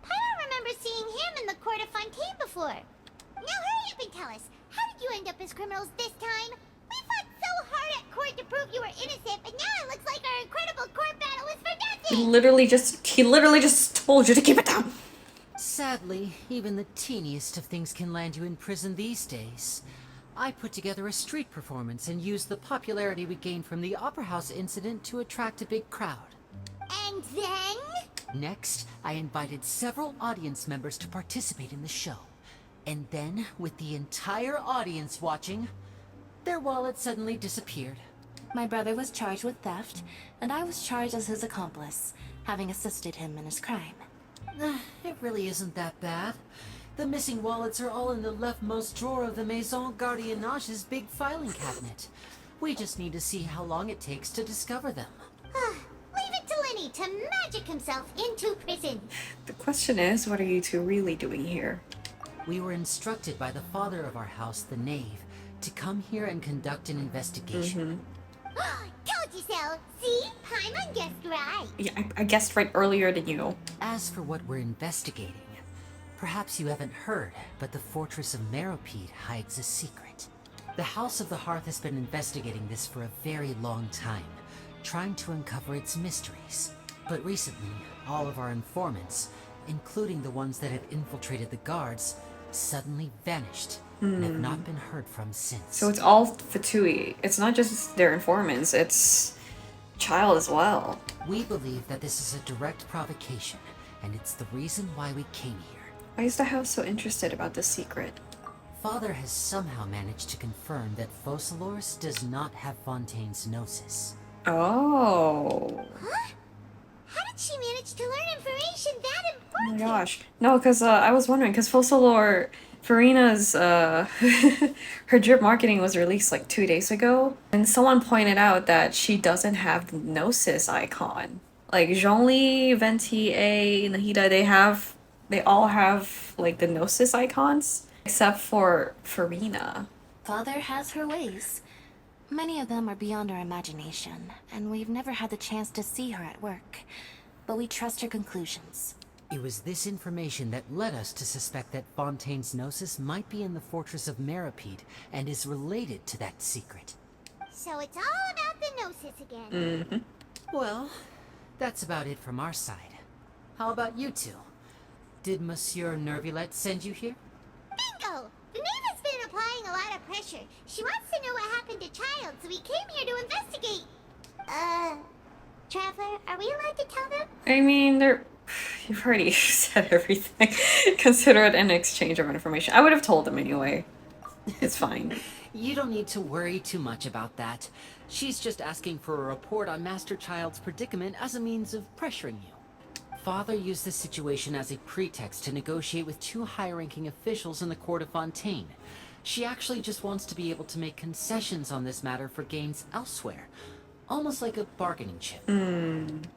Paimon remembers seeing him in the court of Fontaine before. Now hurry up and tell us, how did you end up as criminals this time? We fought so hard at court to prove you were innocent, but now it looks like our incredible court battle was for nothing! He literally just told you to keep it down. Sadly, even the teeniest of things can land you in prison these days. I put together a street performance and used the popularity we gained from the Opera House incident to attract a big crowd. And then? Next, I invited several audience members to participate in the show. And then, with the entire audience watching, their wallet suddenly disappeared. My brother was charged with theft, and I was charged as his accomplice, having assisted him in his crime. It really isn't that bad. The missing wallets are all in the leftmost drawer of the Maison Gardiennage's big filing cabinet. We just need to see how long it takes to discover them. Leave it to Lenny to magic himself into prison. The question is, what are you two really doing here? We were instructed by the father of our house, the Knave, to come here and conduct an investigation. Told you so. See? Paimon guessed right. Yeah, I guessed right earlier than you. As for what we're investigating, perhaps you haven't heard, but the Fortress of Meropide hides a secret. The House of the Hearth has been investigating this for a very long time, trying to uncover its mysteries. But recently, all of our informants, including the ones that had infiltrated the guards, suddenly vanished and have not been heard from since. So it's all Fatui. It's not just their informants, it's Child as well. We believe that this is a direct provocation, and it's the reason why we came here. Why is the house so interested about this secret? Father has somehow managed to confirm that Focalors does not have Fontaine's Gnosis. Oh. Huh? How did she manage to learn information that Oh important? my gosh. No, because I was wondering, because Focalor, Farina's, her drip marketing was released like 2 days ago, and someone pointed out that she doesn't have the Gnosis icon. Like, Zhongli, Venti, A, Nahida, they all have, like, the Gnosis icons, except for Farina. Father has her ways. Many of them are beyond our imagination, and we've never had the chance to see her at work. But we trust her conclusions. It was this information that led us to suspect that Fontaine's Gnosis might be in the Fortress of Meropide and is related to that secret. So it's all about the Gnosis again. Well, that's about it from our side. How about you two? Did Monsieur Nervillette send you here? lot of pressure. She wants to know what happened to Child, so we came here to investigate. Traveler, are we allowed to tell them? I mean, you've already said everything. Consider it an exchange of information. I would have told them anyway. It's fine. You don't need to worry too much about that. She's just asking for a report on Master Child's predicament as a means of pressuring you. Father used this situation as a pretext to negotiate with 2 high-ranking officials in the court of Fontaine. She actually just wants to be able to make concessions on this matter for gains elsewhere. Almost like a bargaining chip.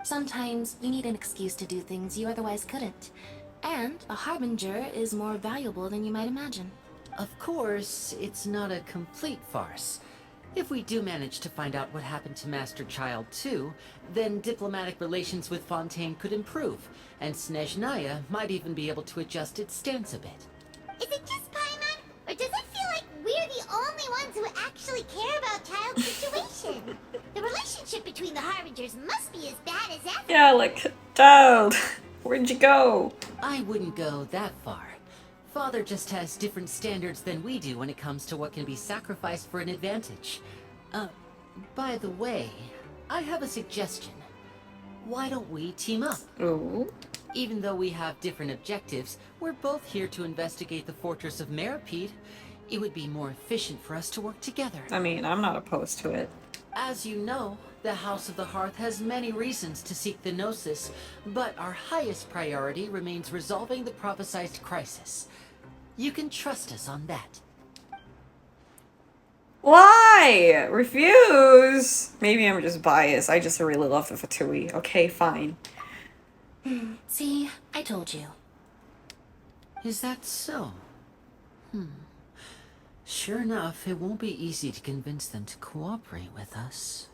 Sometimes you need an excuse to do things you otherwise couldn't. And a harbinger is more valuable than you might imagine. Of course, it's not a complete farce. If we do manage to find out what happened to Master Child too, then diplomatic relations with Fontaine could improve, and Snezhnaya might even be able to adjust its stance a bit. Is it just Paimon, or does it feel like we're the only ones who actually care about Child's situation? The relationship between the Harbingers must be as bad as ever. Yeah, like, Child, where'd you go? I wouldn't go that far. Father just has different standards than we do when it comes to what can be sacrificed for an advantage. By the way, I have a suggestion. Why don't we team up? Ooh. Even though we have different objectives, we're both here to investigate the fortress of Meripede. It would be more efficient for us to work together. I mean, I'm not opposed to it. As you know, the House of the Hearth has many reasons to seek the Gnosis, but our highest priority remains resolving the prophesized crisis. You can trust us on that. Why? Refuse? Maybe I'm just biased. I just really love the Fatui. Okay, fine. See, I told you. Is that so? Sure enough, it won't be easy to convince them to cooperate with us.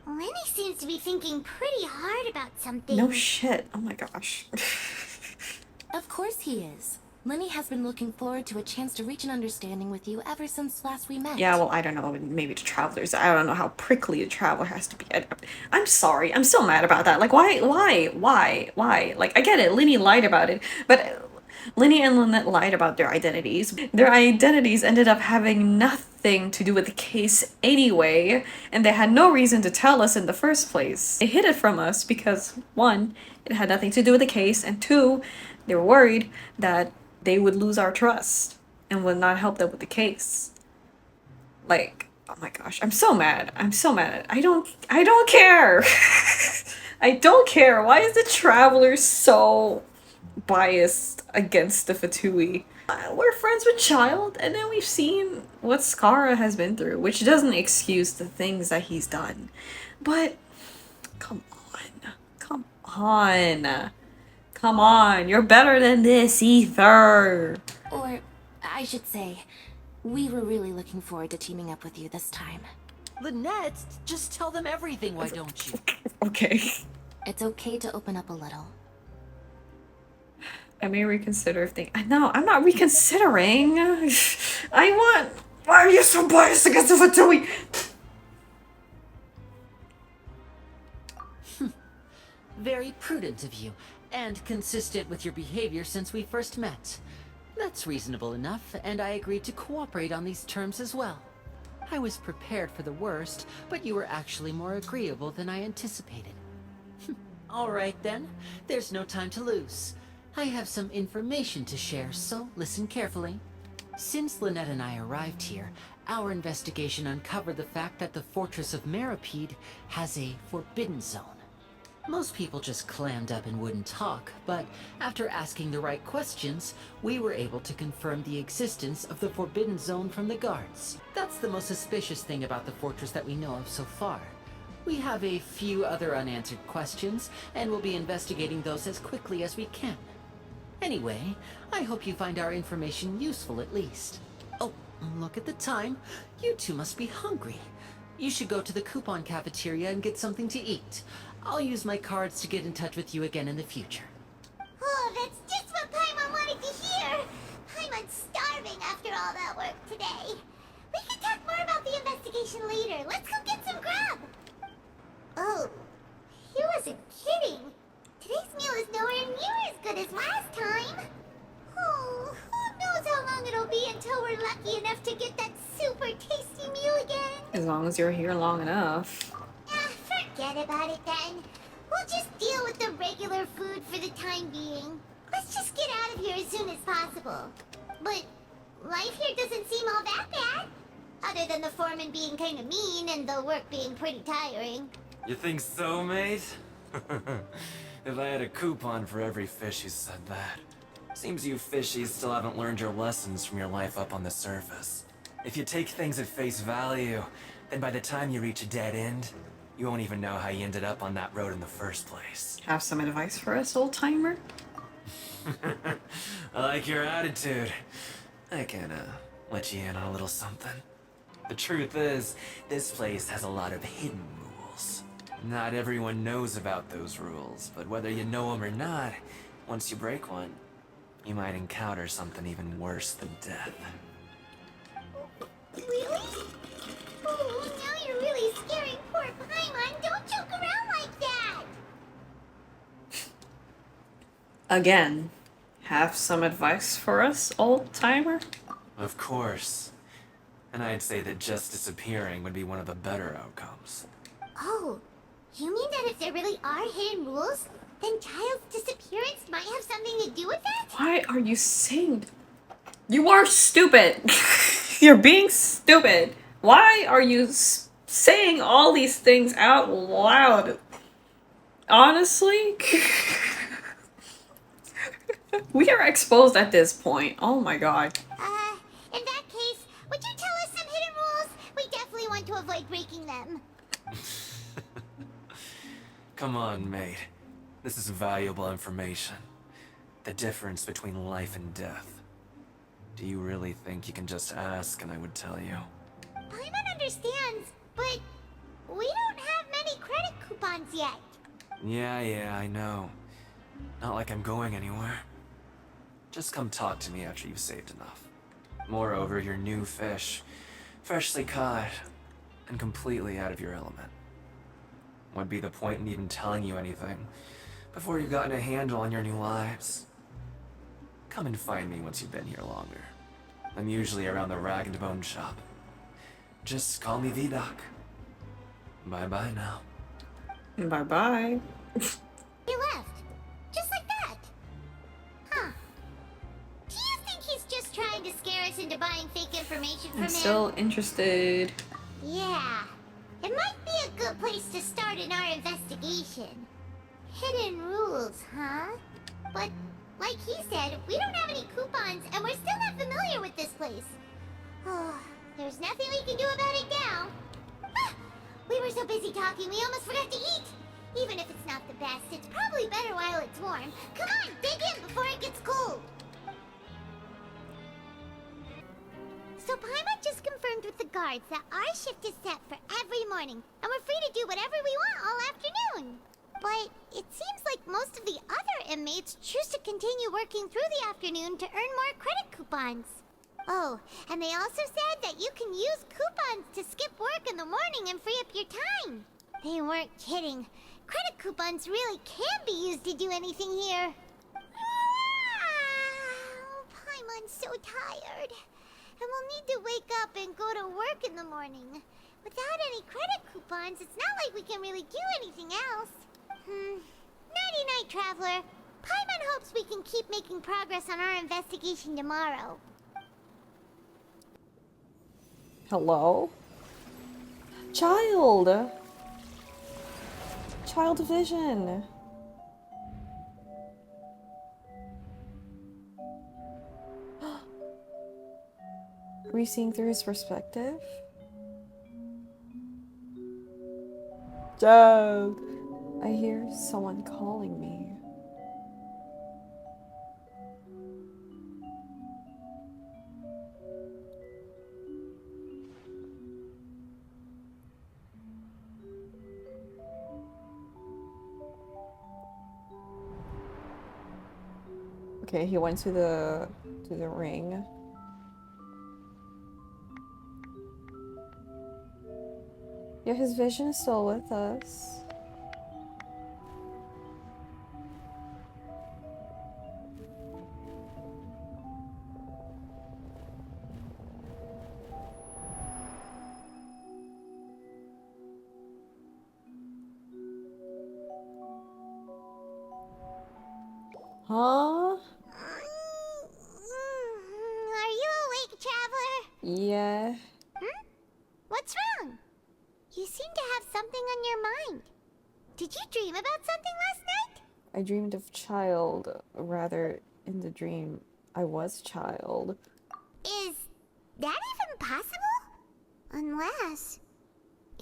Lenny seems to be thinking pretty hard about something. No shit. Oh my gosh. Of course he is. Lenny has been looking forward to a chance to reach an understanding with you ever since last we met. Yeah, well, I don't know. Maybe the travelers. I don't know how prickly a traveler has to be. I'm sorry. I'm so mad about that. Like, why? Like, I get it. Lenny lied about it. But Lenny and Lynette lied about their identities. Their identities ended up having nothing to do with the case anyway. And they had no reason to tell us in the first place. They hid it from us because, 1, it had nothing to do with the case. And 2, they were worried that they would lose our trust and would not help them with the case. Like, oh my gosh, I'm so mad. I'm so mad. I don't care. I don't care. Why is the traveler so biased against the Fatui? We're friends with Child, and then we've seen what Skara has been through, which doesn't excuse the things that he's done. But, come on. Come on, you're better than this, Ether. Or, I should say, we were really looking forward to teaming up with you this time. Lynette, just tell them everything, why don't you? Okay. It's okay to open up a little. I may reconsider if they... No, I'm not reconsidering. Why are you so biased against the Fatui? Very prudent of you, and consistent with your behavior since we first met. That's reasonable enough, and I agreed to cooperate on these terms as well. I was prepared for the worst, but you were actually more agreeable than I anticipated. Alright then, there's no time to lose. I have some information to share, so listen carefully. Since Lynette and I arrived here, our investigation uncovered the fact that the Fortress of Meripede has a forbidden zone. Most people just clammed up and wouldn't talk, but after asking the right questions, we were able to confirm the existence of the Forbidden Zone from the guards. That's the most suspicious thing about the fortress that we know of so far. We have a few other unanswered questions, and we'll be investigating those as quickly as we can. Anyway, I hope you find our information useful at least. Oh, look at the time. You two must be hungry. You should go to the coupon cafeteria and get something to eat. I'll use my cards to get in touch with you again in the future. Oh, that's just what Paimon wanted to hear! Paimon's starving after all that work today. We can talk more about the investigation later. Let's go get some grub! Oh, he wasn't kidding. Today's meal is nowhere near as good as last time. Oh, who knows how long it'll be until we're lucky enough to get that super tasty meal again? As long as you're here long enough. Forget about it then. We'll just deal with the regular food for the time being. Let's just get out of here as soon as possible. But life here doesn't seem all that bad. Other than the foreman being kind of mean and the work being pretty tiring. You think so, mate? If I had a coupon for every fish who said that. Seems you fishies still haven't learned your lessons from your life up on the surface. If you take things at face value, then by the time you reach a dead end, you won't even know how you ended up on that road in the first place. Have some advice for us, old timer? I like your attitude. I can, let you in on a little something. The truth is, this place has a lot of hidden rules. Not everyone knows about those rules, but whether you know them or not, once you break one, you might encounter something even worse than death. Really? Oh, now you're really scaring poor Paimon. Don't joke around like that! Again, have some advice for us, old timer? Of course. And I'd say that just disappearing would be one of the better outcomes. Oh, you mean that if there really are hidden rules, then Child's disappearance might have something to do with that? Why are you saying... You are stupid! You're being stupid! Why are you saying all these things out loud? Honestly? We are exposed at this point. Oh my god. In that case, would you tell us some hidden rules? We definitely want to avoid breaking them. Come on, mate. This is valuable information. The difference between life and death. Do you really think you can just ask and I would tell you? Paimon understands, but we don't have many credit coupons yet. Yeah, I know. Not like I'm going anywhere. Just come talk to me after you've saved enough. Moreover, you're new fish, freshly caught, and completely out of your element. What'd be the point in even telling you anything before you've gotten a handle on your new lives? Come and find me once you've been here longer. I'm usually around the Rag and Bone shop. Just call me V-Doc. Bye-bye now. Bye-bye. He left. Just like that. Huh. Do you think he's just trying to scare us into buying fake information from I'm him? still interested. Yeah. It might be a good place to start in our investigation. Hidden rules, huh? But, like he said, we don't have any coupons and we're still not familiar with this place. Oh, there's nothing we can do about it now. Ah, we were so busy talking we almost forgot to eat. Even if it's not the best, it's probably better while it's warm. Come on, dig in before it gets cold. So Paimon just confirmed with the guards that our shift is set for every morning, and we're free to do whatever we want all afternoon. But it seems like most of the other inmates choose to continue working through the afternoon to earn more credit coupons. Oh, and they also said that you can use coupons to skip work in the morning and free up your time. They weren't kidding. Credit coupons really can be used to do anything here. Paimon's so tired. And we'll need to wake up and go to work in the morning. Without any credit coupons, it's not like we can really do anything else. Nighty-night, Traveler. Paimon hopes we can keep making progress on our investigation tomorrow. Hello? Child! Child vision. Are we seeing through his perspective? Child! I hear someone calling me. Okay, he went to the ring. Yeah, his vision is still with us. Huh? Are you awake, traveler? Yeah. What's wrong? You seem to have something on your mind. Did you dream about something last night? I dreamed of child. Rather, in the dream, I was child. Is that even possible? Unless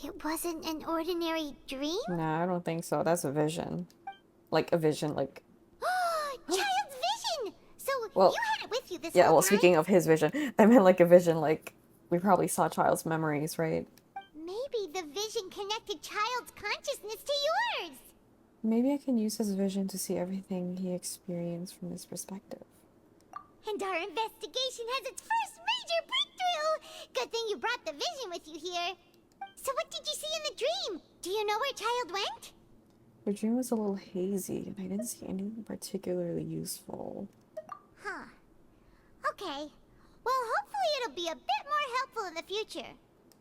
it wasn't an ordinary dream? Nah, I don't think so. That's a vision. Like a vision, like... Child's vision! So Well, you had it with you this yeah, whole well, time? speaking of his vision, I meant like a vision, like, we probably saw child's memories, right? Maybe the vision connected child's consciousness to yours. Maybe I can use his vision to see everything he experienced from his perspective. And our investigation has its first major breakthrough! Good thing you brought the vision with you here. So what did you see in the dream? Do you know where child went? The dream was a little hazy, and I didn't see anything particularly useful. Huh. Okay. Well, hopefully it'll be a bit more helpful in the future.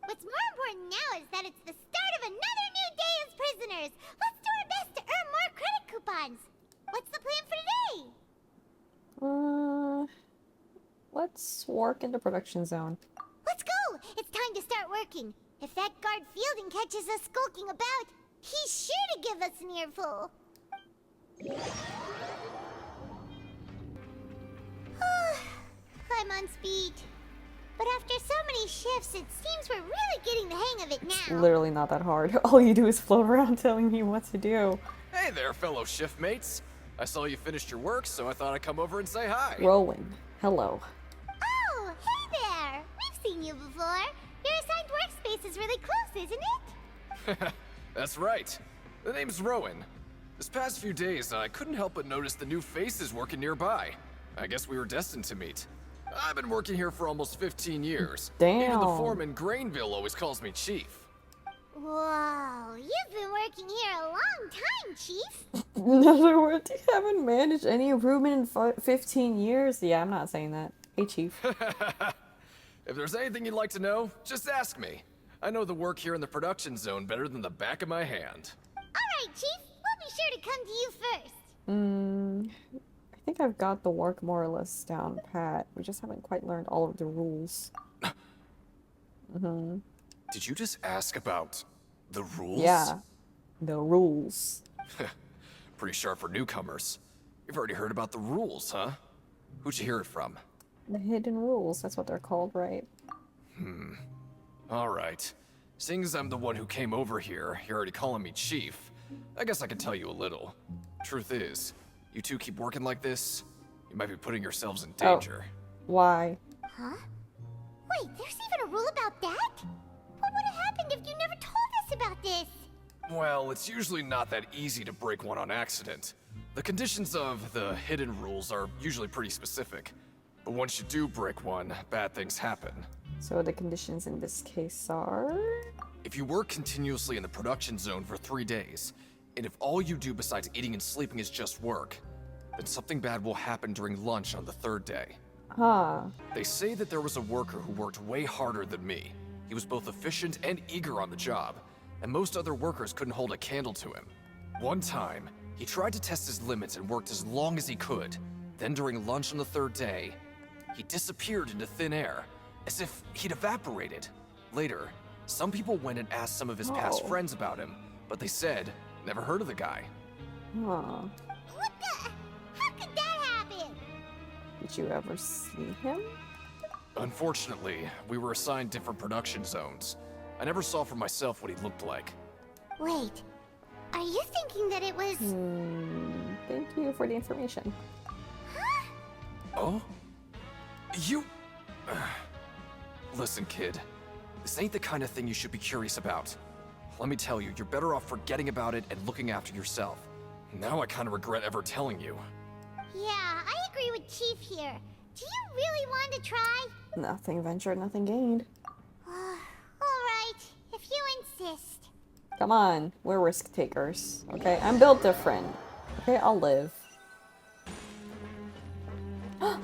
What's more important now is that it's the start of another new day as prisoners. Let's do our best to earn more credit coupons. What's the plan for today? Let's work in the production zone. Let's go! It's time to start working. If that guard Fielding catches us skulking about, he's sure to give us an earful. I'm on speed. But after so many shifts, it seems we're really getting the hang of it It's now. literally not that hard. All you do is float around telling you what to do. Hey there, fellow shift mates. I saw you finished your work, so I thought I'd come over and say hi. Rowan, hello. Oh, hey there! We've seen you before. Your assigned workspace is really close, isn't it? That's right. The name's Rowan. This past few days, I couldn't help but notice the new faces working nearby. I guess we were destined to meet. I've been working here for almost 15 years. Damn. Even the foreman Grainville always calls me Chief. Whoa, you've been working here a long time, Chief. In other words, you haven't managed any improvement in 15 years? Yeah, I'm not saying that. Hey, Chief. If there's anything you'd like to know, just ask me. I know the work here in the production zone better than the back of my hand. Alright, Chief. We'll be sure to come to you first. I think I've got the work more or less down pat. We just haven't quite learned all of the rules. Did you just ask about the rules? Yeah, the rules. Pretty sharp for newcomers. You've already heard about the rules, huh? Who'd you hear it from? The hidden rules, that's what they're called, right? Alright. Seeing as I'm the one who came over here, you're already calling me Chief. I guess I can tell you a little. Truth is, you two keep working like this, you might be putting yourselves in danger. Why? Huh? Wait, there's even a rule about that? What would have happened if you never told us about this? Well, it's usually not that easy to break one on accident. The conditions of the hidden rules are usually pretty specific. But once you do break one, bad things happen. So the conditions in this case are... If you work continuously in the production zone for 3 days, and if all you do besides eating and sleeping is just work, then something bad will happen during lunch on the 3rd day. Huh. They say that there was a worker who worked way harder than me. He was both efficient and eager on the job, and most other workers couldn't hold a candle to him. One time, he tried to test his limits and worked as long as he could. Then during lunch on the 3rd day, he disappeared into thin air, as if he'd evaporated. Later, some people went and asked some of his past friends about him, but they said, never heard of the guy. Huh. What the? How could that happen? Did you ever see him? Unfortunately, we were assigned different production zones. I never saw for myself what he looked like. Wait, are you thinking that it was... Thank you for the information. Oh? You... Listen, kid. This ain't the kind of thing you should be curious about. Let me tell you, you're better off forgetting about it and looking after yourself. Now I kind of regret ever telling you. Yeah, I agree with Chief here. Do you really want to try? Nothing ventured, nothing gained. Alright, if you insist. Come on, we're risk takers. Okay, I'm built different. Okay, I'll live.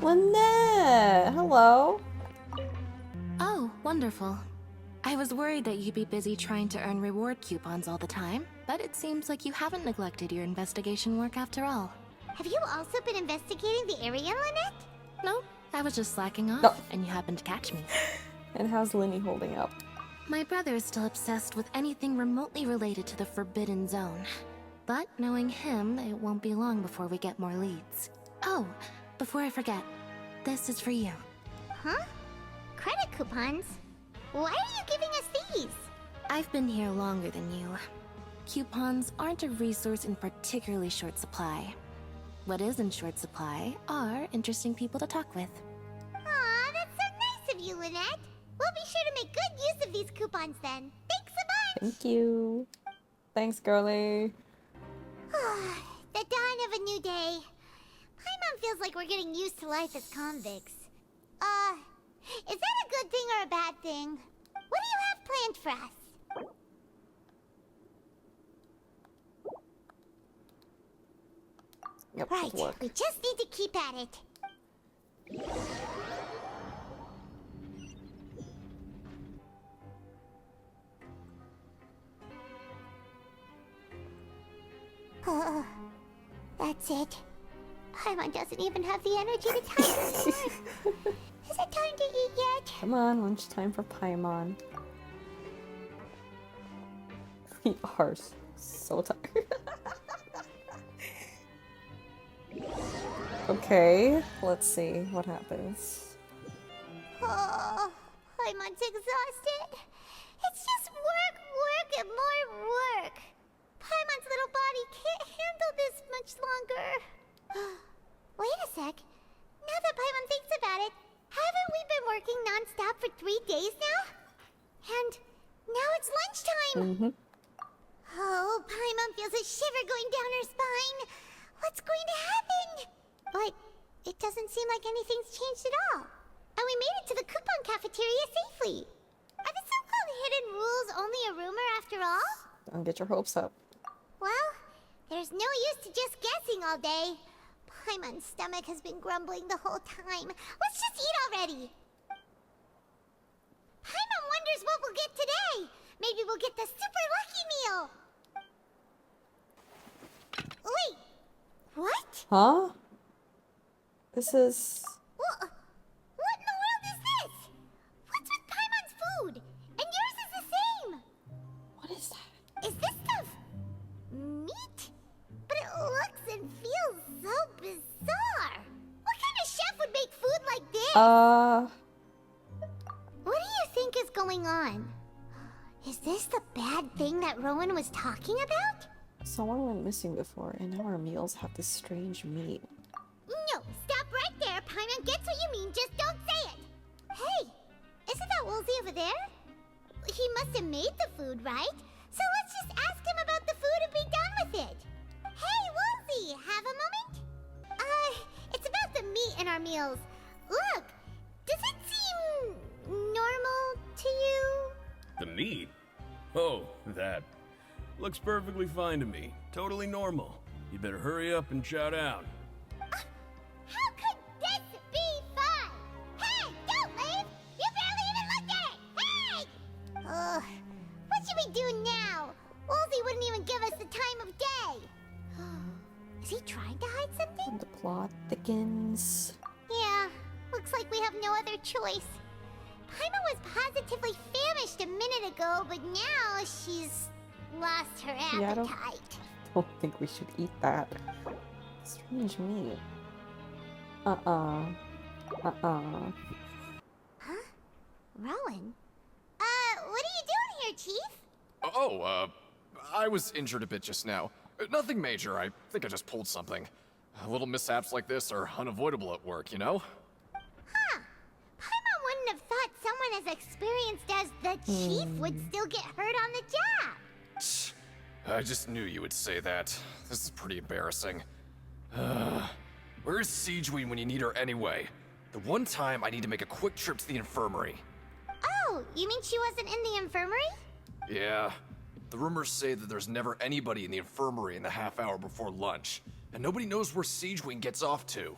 Lynette! Hello! Oh, wonderful. I was worried that you'd be busy trying to earn reward coupons all the time, but it seems like you haven't neglected your investigation work after all. Have you also been investigating the area, Lynette? Nope, I was just slacking off, No. and you happened to catch me. And how's Linny holding up? My brother is still obsessed with anything remotely related to the Forbidden Zone. But knowing him, it won't be long before we get more leads. Oh, before I forget, this is for you. Huh? Credit coupons? Why are you giving us these? I've been here longer than you. Coupons aren't a resource in particularly short supply. What is in short supply are interesting people to talk with. Aw, that's so nice of you, Lynette. We'll be sure to make good use of these coupons then. Thanks a bunch! Thank you. Thanks, girly. The dawn of a new day. Paimon feels like we're getting used to life as convicts. Is that a good thing or a bad thing? What do you have planned for us? Yep, Right, work. we just need to keep at it. That's it. Paimon doesn't even have the energy to time anymore. Is it time to eat yet? Come on, lunchtime for Paimon. We are so tired. Okay, let's see what happens. Oh, Paimon's exhausted. It's just work, work, and more work. Paimon's little body can't handle this much longer. Wait a sec. Now that Paimon thinks about it, haven't we been working non-stop for 3 days now? And now it's lunchtime. Oh, Paimon feels a shiver going down her spine. What's going to happen? But it doesn't seem like anything's changed at all. And we made it to the coupon cafeteria safely. Are the so-called hidden rules only a rumor after all? Don't get your hopes up. Well, there's no use to just guessing all day. Paimon's stomach has been grumbling the whole time. Let's just eat already. Paimon wonders what we'll get today. Maybe we'll get the super lucky meal. Wait, what? Huh? This is... What in the world is this? What's with Paimon's food? And yours is the same. What is that? Is this stuff meat? But it looks and feels so bizarre. What kind of chef would make food like this? What do you think is going on? Is this the bad thing that Rowan was talking about? Someone went missing before, and now our meals have this strange meat. No, stop right there. Paimon gets what you mean, just don't say it. Hey, isn't that Woolsey over there? He must have made the food, right? So let's just ask him about the food and be done with it. Hey, Woolsey, have a moment? It's about the meat in our meals. Look, does it seem normal to you? The meat? Oh, that. Looks perfectly fine to me. Totally normal. You better hurry up and chow down. How could this be fun? Hey, don't leave! You barely even looked at it! Hey! Ugh, what should we do now? Woolsey wouldn't even give us the time of day. Is he trying to hide something? The plot thickens. Yeah, looks like we have no other choice. Paimon was positively famished a minute ago, but now she's lost her appetite. Yeah, I don't think we should eat that. Strange meat. Huh? Rowan? What are you doing here, Chief? Oh, I was injured a bit just now. Nothing major, I think I just pulled something. Little mishaps like this are unavoidable at work, you know? Huh. Paimon wouldn't have thought someone as experienced as the Chief would still get hurt on the job. I just knew you would say that. This is pretty embarrassing. Where's Siegeween when you need her anyway? The one time I need to make a quick trip to the infirmary. Oh, you mean she wasn't in the infirmary? Yeah. The rumors say that there's never anybody in the infirmary in the half hour before lunch, and nobody knows where Siegeween gets off to.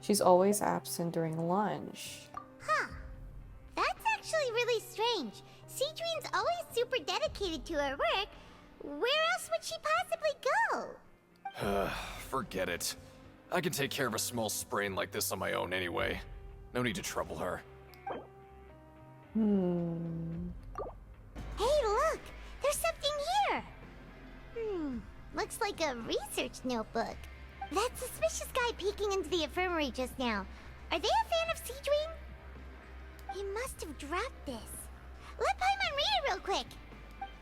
She's always absent during lunch. Huh. That's actually really strange. Siegeween's always super dedicated to her work. Where else would she possibly go? Forget it. I can take care of a small sprain like this on my own anyway. No need to trouble her. Hey, look! There's something here! Looks like a research notebook. That suspicious guy peeking into the infirmary just now. Are they a fan of Seedwing? He must have dropped this. Let Paimon read it real quick.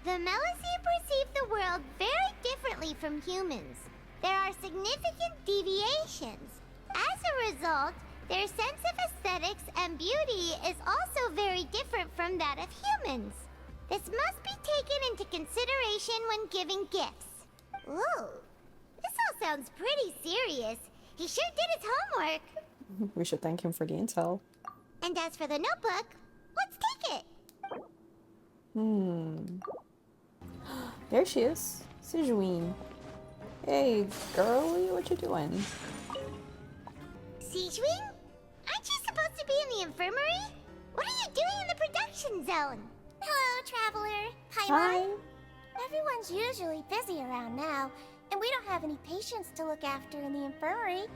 The Melusine perceive the world very differently from humans. There are significant deviations. As a result, their sense of aesthetics and beauty is also very different from that of humans. This must be taken into consideration when giving gifts. Ooh, this all sounds pretty serious. He sure did his homework. We should thank him for the intel. And as for the notebook, let's take it. There she is. Sejuin. Hey, girlie, what you doing? Seedwing? Aren't you supposed to be in the infirmary? What are you doing in the production zone? Hello, Traveler. Hi. Everyone's usually busy around now, and we don't have any patients to look after in the infirmary.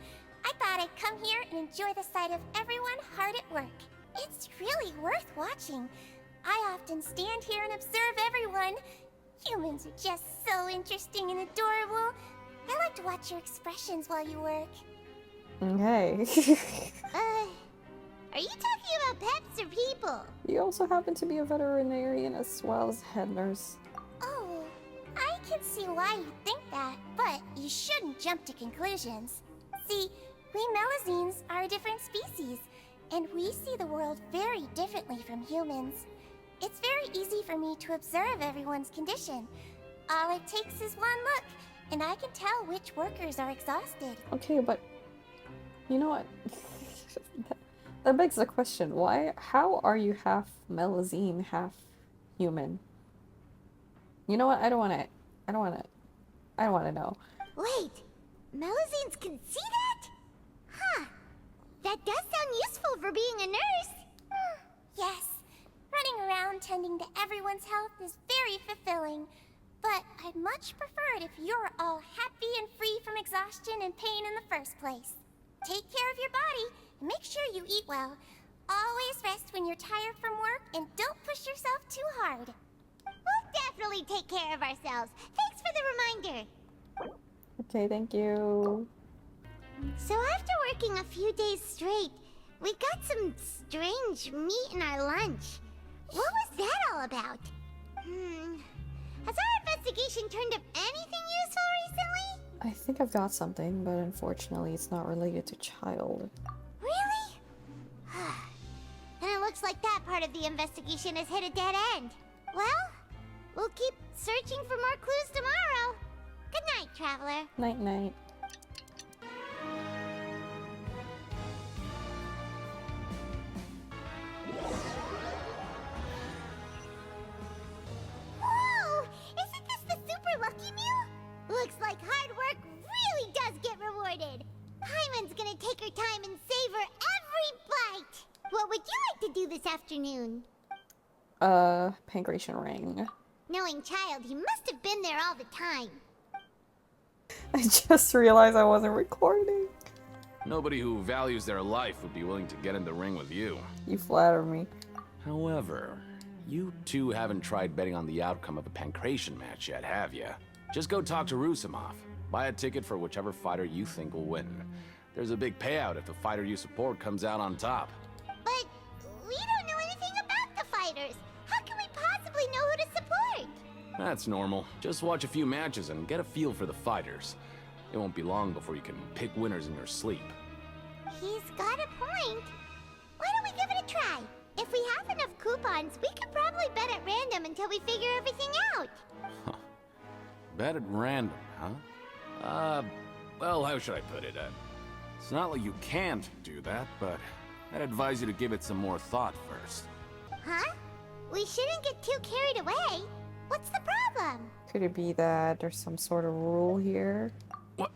I thought I'd come here and enjoy the sight of everyone hard at work. It's really worth watching. I often stand here and observe everyone. Humans are just so interesting and adorable. I like to watch your expressions while you work. Okay. Are you talking about pets or people? You also happen to be a veterinarian as well as head nurse. Oh, I can see why you think that, but you shouldn't jump to conclusions. See, we Melusines are a different species, and we see the world very differently from humans. It's very easy for me to observe everyone's condition. All it takes is one look, and I can tell which workers are exhausted. Okay, but you know what? That begs the question, how are you half Melusine, half human? You know what? I don't wanna know. Wait, Melusines can see that? Huh. That does sound useful for being a nurse. Yes, running around tending to everyone's health is very fulfilling. But I'd much prefer it if you're all happy and free from exhaustion and pain in the first place. Take care of your body and make sure you eat well. Always rest when you're tired from work and don't push yourself too hard. We'll definitely take care of ourselves. Thanks for the reminder. Okay, thank you. So after working a few days straight, we got some strange meat in our lunch. What was that all about? Has our investigation turned up anything useful recently? I think I've got something, but unfortunately it's not related to child. Really? Then it looks like that part of the investigation has hit a dead end. Well, we'll keep searching for more clues tomorrow. Good night, Traveler. Night-night. Whoa! Isn't this the super lucky meal? Looks like hard work really does get rewarded. Paimon's gonna take her time and savor every bite. What would you like to do this afternoon? Pancreation ring. Knowing Child, he must have been there all the time. I just realized I wasn't recording. Nobody who values their life would be willing to get in the ring with you. You flatter me. However, you two haven't tried betting on the outcome of a pancreation match yet, have you? Just go talk to Rusimov. Buy a ticket for whichever fighter you think will win. There's a big payout if the fighter you support comes out on top. But we don't know anything about the fighters. How can we possibly know who to support? That's normal. Just watch a few matches and get a feel for the fighters. It won't be long before you can pick winners in your sleep. He's got a point. Why don't we give it a try? If we have enough coupons, we could probably bet at random until we figure everything out. Bet at random, huh? Well, how should I put it? It's not like you can't do that, but I'd advise you to give it some more thought first. Huh? We shouldn't get too carried away. What's the problem? Could it be that there's some sort of rule here? What?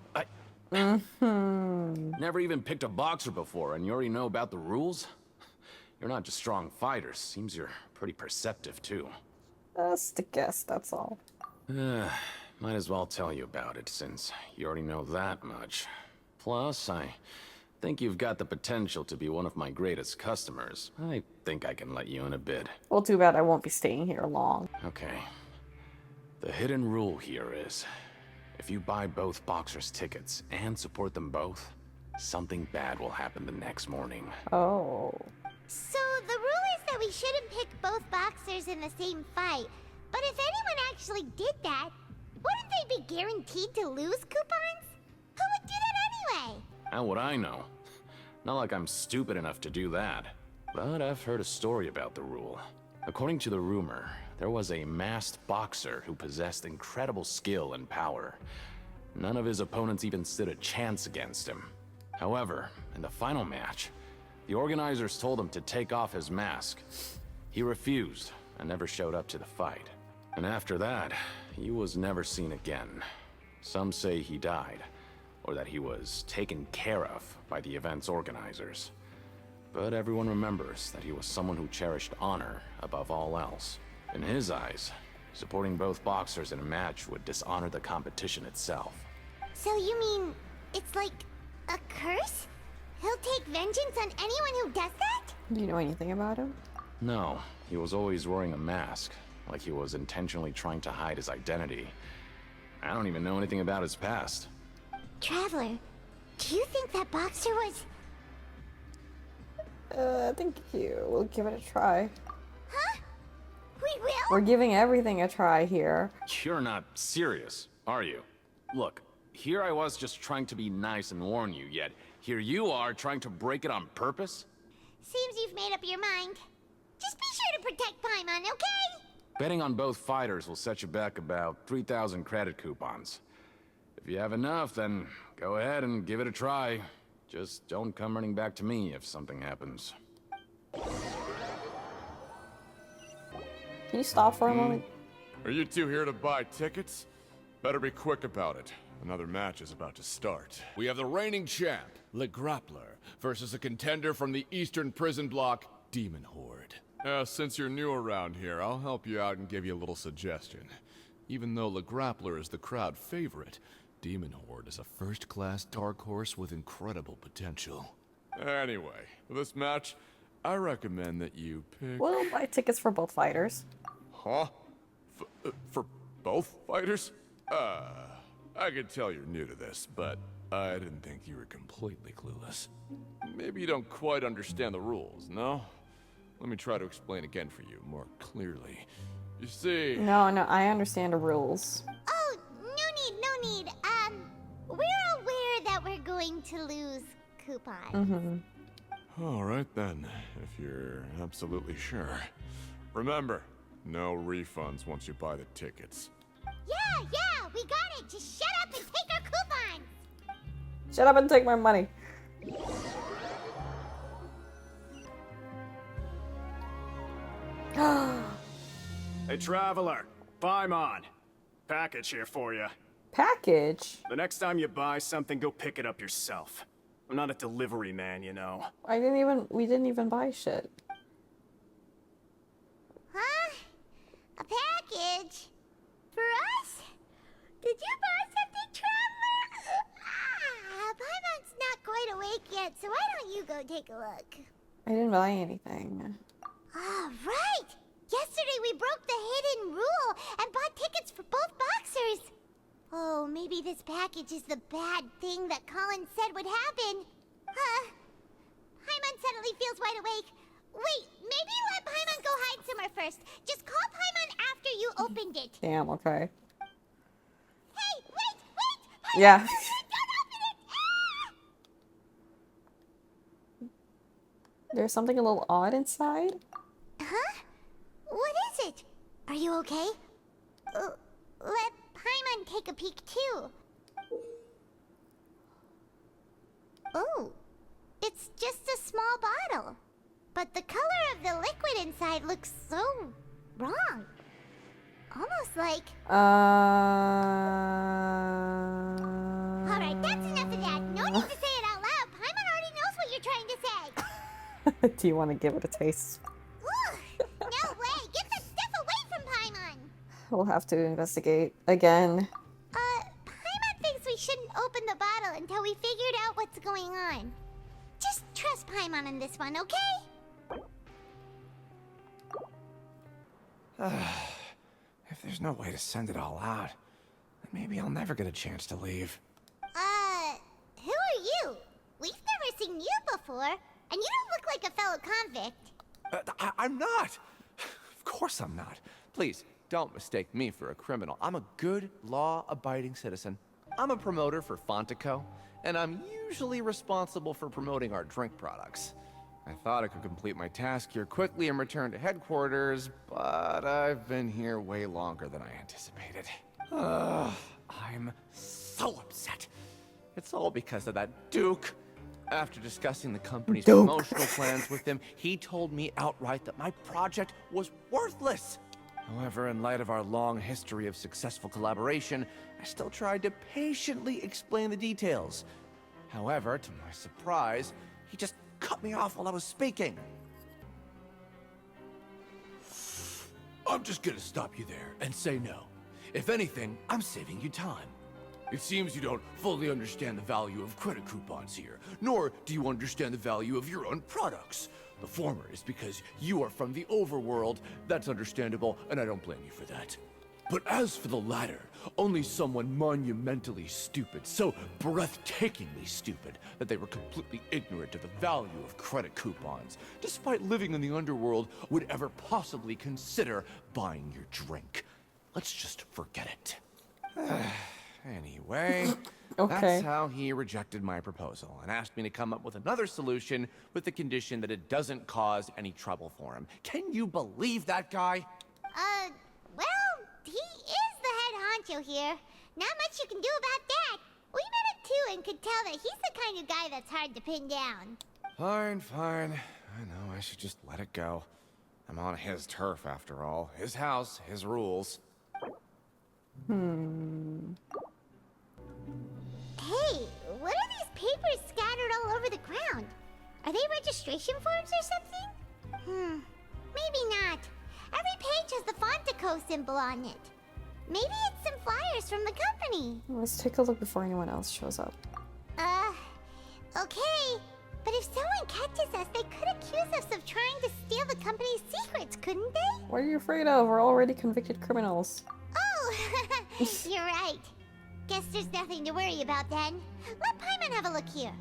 Never even picked a boxer before, and you already know about the rules? You're not just strong fighters. Seems you're pretty perceptive, too. Just a guess, that's all. Might as well tell you about it, since you already know that much. Plus, I think you've got the potential to be one of my greatest customers. I think I can let you in a bit. Well, too bad I won't be staying here long. Okay. The hidden rule here is, if you buy both boxers' tickets and support them both, something bad will happen the next morning. Oh. So the rule is that we shouldn't pick both boxers in the same fight. But if anyone actually did that, wouldn't they be guaranteed to lose coupons? Who would do that anyway? How would I know? Not like I'm stupid enough to do that. But I've heard a story about the rule. According to the rumor, there was a masked boxer who possessed incredible skill and power. None of his opponents even stood a chance against him. However, in the final match, the organizers told him to take off his mask. He refused and never showed up to the fight. And after that, he was never seen again. Some say he died, or that he was taken care of by the event's organizers. But everyone remembers that he was someone who cherished honor above all else. In his eyes, supporting both boxers in a match would dishonor the competition itself. So you mean it's like a curse? He'll take vengeance on anyone who does that? Do you know anything about him? No, he was always wearing a mask, like he was intentionally trying to hide his identity. I don't even know anything about his past. Traveler, do you think that boxer was... Thank you. We'll give it a try. Huh? We will? We're giving everything a try here. You're not serious, are you? Look, here I was just trying to be nice and warn you, yet here you are trying to break it on purpose? Seems you've made up your mind. Just be sure to protect Paimon, okay? Betting on both fighters will set you back about 3,000 credit coupons. If you have enough, then go ahead and give it a try. Just don't come running back to me if something happens. Can you stop for a moment? Are you two here to buy tickets? Better be quick about it. Another match is about to start. We have the reigning champ, Le Grappler, versus a contender from the Eastern Prison Block, Demon Horde. Since you're new around here, I'll help you out and give you a little suggestion. Even though Le Grappler is the crowd favorite, Demon Horde is a first-class dark horse with incredible potential. Anyway, for this match, I recommend that you pick... We'll buy tickets for both fighters. Huh? For both fighters? I can tell you're new to this, but I didn't think you were completely clueless. Maybe you don't quite understand the rules, no? Let me try to explain again for you more clearly. You see... No, I understand the rules. Oh, no need. We're aware that we're going to lose coupons. All right then, if you're absolutely sure. Remember, no refunds once you buy the tickets. Yeah, we got it. Just shut up and take our coupons. Shut up and take my money. Hey, Traveler. Paimon. Package here for you. Package? The next time you buy something, go pick it up yourself. I'm not a delivery man, you know. We didn't even buy shit. Huh? A package? For us? Did you buy something, Traveler? Paimon's not quite awake yet, so why don't you go take a look? I didn't buy anything. Ah, right! Yesterday we broke the hidden rule and bought tickets for both boxers. Oh, maybe this package is the bad thing that Colin said would happen. Paimon suddenly feels wide awake. Wait, maybe let Paimon go hide somewhere first. Just call Paimon after you opened it. Damn, okay. Hey, wait! Paimon, Yeah. don't open it! Ah! There's something a little odd inside. Huh? What is it? Are you okay? Let Paimon take a peek too. Oh, it's just a small bottle. But the color of the liquid inside looks so wrong. Almost like... Alright, that's enough of that. No need to say it out loud. Paimon already knows what you're trying to say. Do you want to give it a taste? Ugh, no way. Get that stuff away from Paimon. We'll have to investigate again. going on. Just trust Paimon on this one, okay? If there's no way to send it all out, then maybe I'll never get a chance to leave. Who are you? We've never seen you before, and you don't look like a fellow convict. I'm not! Of course I'm not. Please, don't mistake me for a criminal. I'm a good, law-abiding citizen. I'm a promoter for Fontico, and I'm usually responsible for promoting our drink products. I thought I could complete my task here quickly and return to headquarters, but I've been here way longer than I anticipated. I'm so upset. It's all because of that Duke. After discussing the company's promotional plans with him, he told me outright that my project was worthless. However, in light of our long history of successful collaboration, I still tried to patiently explain the details. However, to my surprise, he just cut me off while I was speaking. I'm just gonna stop you there and say no. If anything, I'm saving you time. It seems you don't fully understand the value of credit coupons here, nor do you understand the value of your own products. The former is because you are from the overworld. That's understandable, and I don't blame you for that. But as for the latter, only someone monumentally stupid, so breathtakingly stupid, that they were completely ignorant of the value of credit coupons, despite living in the underworld, would ever possibly consider buying your drink. Let's just forget it. Anyway, Okay. that's how he rejected my proposal and asked me to come up with another solution with the condition that it doesn't cause any trouble for him. Can you believe that guy? Well, he is the head honcho here. Not much you can do about that. We met him too and could tell that he's the kind of guy that's hard to pin down. Fine, fine. I know I should just let it go. I'm on his turf after all. His house, his rules. Hey, what are these papers scattered all over the ground? Are they registration forms or something? Maybe not. Every page has the Fontico symbol on it. Maybe it's some flyers from the company. Let's take a look before anyone else shows up. Okay. But if someone catches us, they could accuse us of trying to steal the company's secrets, couldn't they? What are you afraid of? We're already convicted criminals. Oh, you're right. Guess there's nothing to worry about then. Let Paimon have a look here.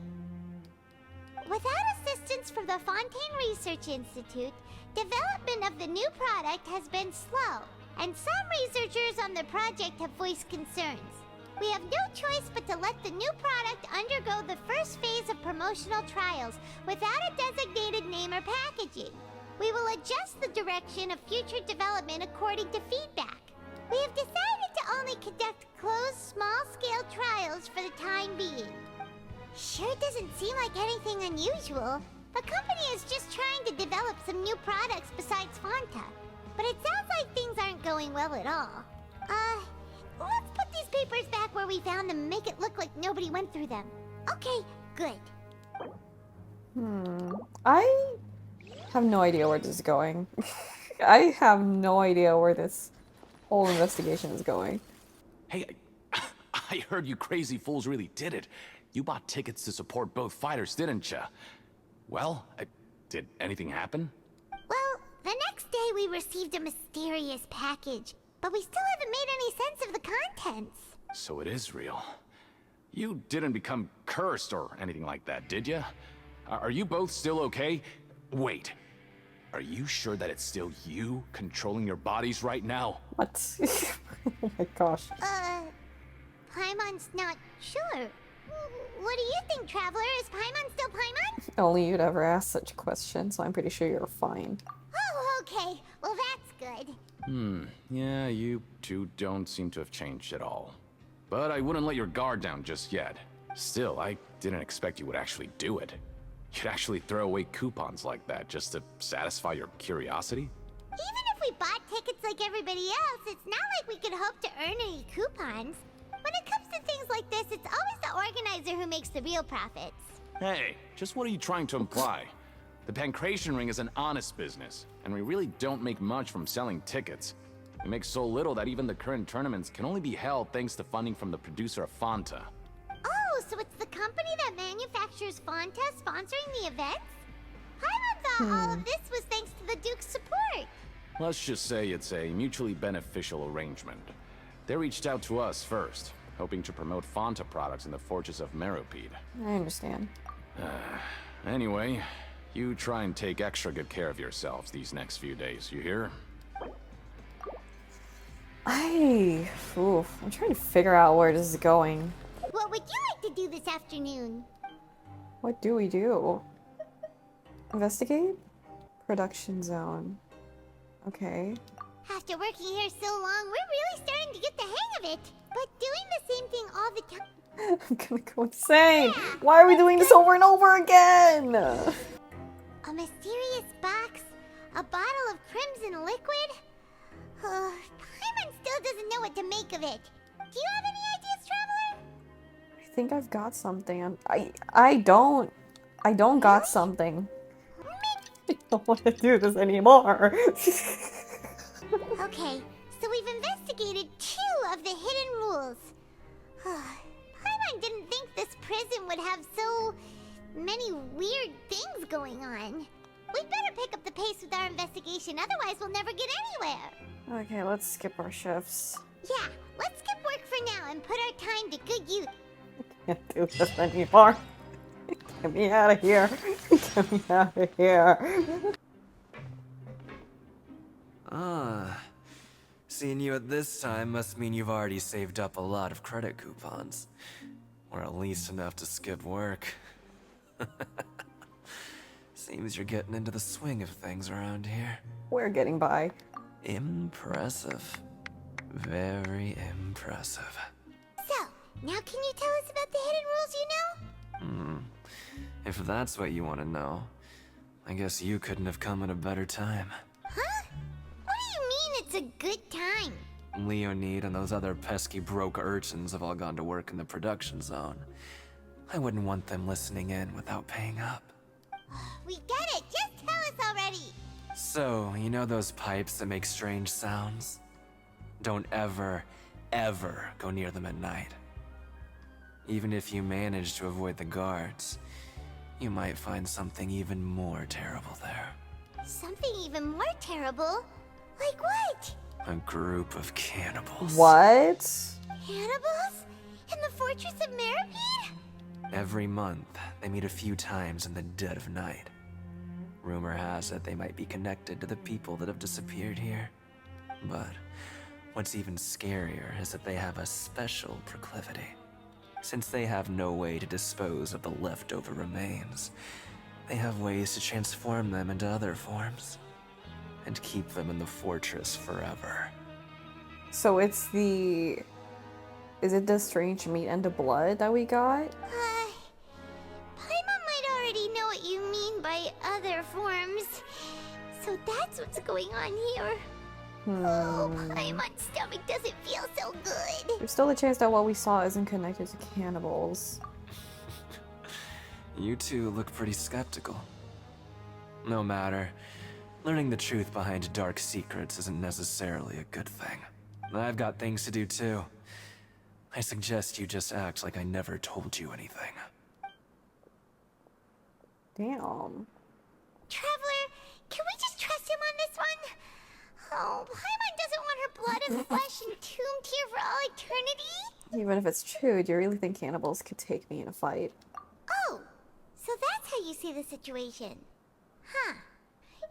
Without assistance from the Fontaine Research Institute, development of the new product has been slow, and some researchers on the project have voiced concerns. We have no choice but to let the new product undergo the first phase of promotional trials without a designated name or packaging. We will adjust the direction of future development according to feedback. We have decided to only conduct closed, small-scale trials for the time being. Sure doesn't seem like anything unusual. The company is just trying to develop some new products besides Fanta. But it sounds like things aren't going well at all. Let's put these papers back where we found them and make it look like nobody went through them. Okay, good. I have no idea where this is going. I have no idea where this whole investigation is going. Hey, I heard you crazy fools really did it. You bought tickets to support both fighters, didn't ya? Well, did anything happen? Well, the next day we received a mysterious package, but we still haven't made any sense of the contents. So it is real. You didn't become cursed or anything like that, did ya? Are you both still okay? Wait. Are you sure that it's still you controlling your bodies right now? What? Oh my gosh. Paimon's not sure. What do you think, Traveler? Is Paimon still Paimon? Only you'd ever ask such a question, so I'm pretty sure you're fine. Oh, okay. Well, that's good. Yeah, you two don't seem to have changed at all. But I wouldn't let your guard down just yet. Still, I didn't expect you would actually do it. You'd actually throw away coupons like that just to satisfy your curiosity? Even if we bought tickets like everybody else, it's not like we could hope to earn any coupons. When it comes to things like this, it's always the organizer who makes the real profits. Hey, just what are you trying to imply? The Pancration Ring is an honest business, and we really don't make much from selling tickets. We make so little that even the current tournaments can only be held thanks to funding from the producer of Fanta. Oh, so it's the company that manufactures Fonta sponsoring the events? Paimon thought all of this was thanks to the Duke's support. Let's just say it's a mutually beneficial arrangement. They reached out to us first, hoping to promote Fonta products in the Fortress of Meropide. I understand. Anyway, you try and take extra good care of yourselves these next few days, you hear? I'm trying to figure out where this is going. What would you like to do this afternoon? What do we do? Investigate? Production zone. Okay. After working here so long, we're really starting to get the hang of it. But doing the same thing all the time... I'm gonna go insane! Why are we doing this over and over again? A mysterious box? A bottle of crimson liquid? Paimon still doesn't know what to make of it. Do you have any ideas, Traveler? I think I've got something. I don't got something. I don't want to do this anymore. Okay, so we've investigated 2 of the hidden rules. Paimon didn't think this prison would have so many weird things going on. We'd better pick up the pace with our investigation, otherwise we'll never get anywhere. Okay, let's skip our shifts. Yeah, let's skip work for now and put our time to good use. Can't do this anymore. Get me out of here. Get me out of here. Seeing you at this time must mean you've already saved up a lot of credit coupons. Or at least enough to skip work. Seems you're getting into the swing of things around here. We're getting by. Impressive. Very impressive. So, now can you tell us about the hidden rules you know? If that's what you want to know, I guess you couldn't have come at a better time. Huh? What do you mean it's a good time? Leonid and those other pesky broke urchins have all gone to work in the production zone. I wouldn't want them listening in without paying up. We get it! Just tell us already! So, you know those pipes that make strange sounds? Don't ever, ever go near them at night. Even if you manage to avoid the guards, you might find something even more terrible there. Something even more terrible? Like what? A group of cannibals. What? Cannibals? In the Fortress of Meropide? Every month, they meet a few times in the dead of night. Rumor has it they might be connected to the people that have disappeared here. But what's even scarier is that they have a special proclivity. Since they have no way to dispose of the leftover remains, they have ways to transform them into other forms and keep them in the fortress forever. So it's the... Is it the strange meat and the blood that we got? Paimon might already know what you mean by other forms. So that's what's going on here. Oh, Paimon's stomach doesn't feel so good. There's still a chance that what we saw isn't connected to cannibals. You two look pretty skeptical. No matter. Learning the truth behind dark secrets isn't necessarily a good thing. I've got things to do too. I suggest you just act like I never told you anything. Damn. Traveler, can we just trust him on this one? Oh, Paimon doesn't want her blood and flesh entombed here for all eternity? Even if it's true, do you really think cannibals could take me in a fight? Oh, so that's how you see the situation. Huh.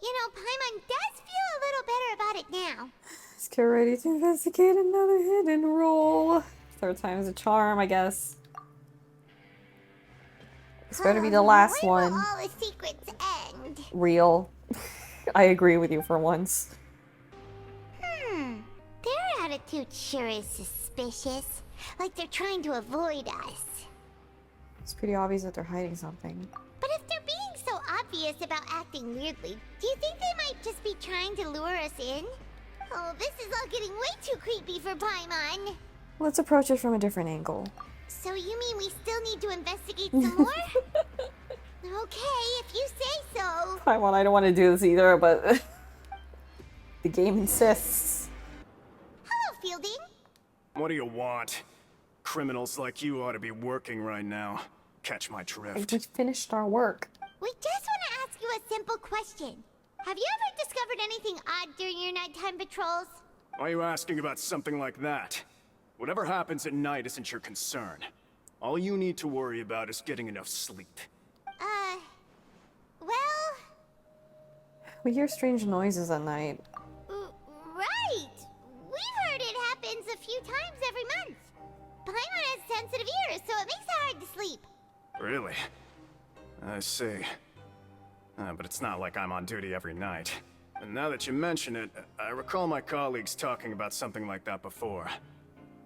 You know, Paimon does feel a little better about it now. Let's get ready to investigate another hidden rule. Third time's a charm, I guess. This better be the last when one. Will all the secrets end? Real. I agree with you for once. Their attitude sure is suspicious. Like they're trying to avoid us. It's pretty obvious that they're hiding something. But if they're being so obvious about acting weirdly, do you think they might just be trying to lure us in? Oh, this is all getting way too creepy for Paimon. Let's approach it from a different angle. So you mean we still need to investigate some more? Okay, if you say so. I don't want to do this either, but the game insists. Hello, Fielding. What do you want? Criminals like you ought to be working right now. catch my We drift. finished our work. We just want to ask you a simple question. Have you ever discovered anything odd during your nighttime patrols? Why are you asking about something like that? Whatever happens at night isn't your concern. All you need to worry about is getting enough sleep. Well... We hear strange noises at night. Right! We've heard it happens a few times every month. Paimon has sensitive ears, so it makes it hard to sleep. Really? I see. But it's not like I'm on duty every night. And now that you mention it, I recall my colleagues talking about something like that before.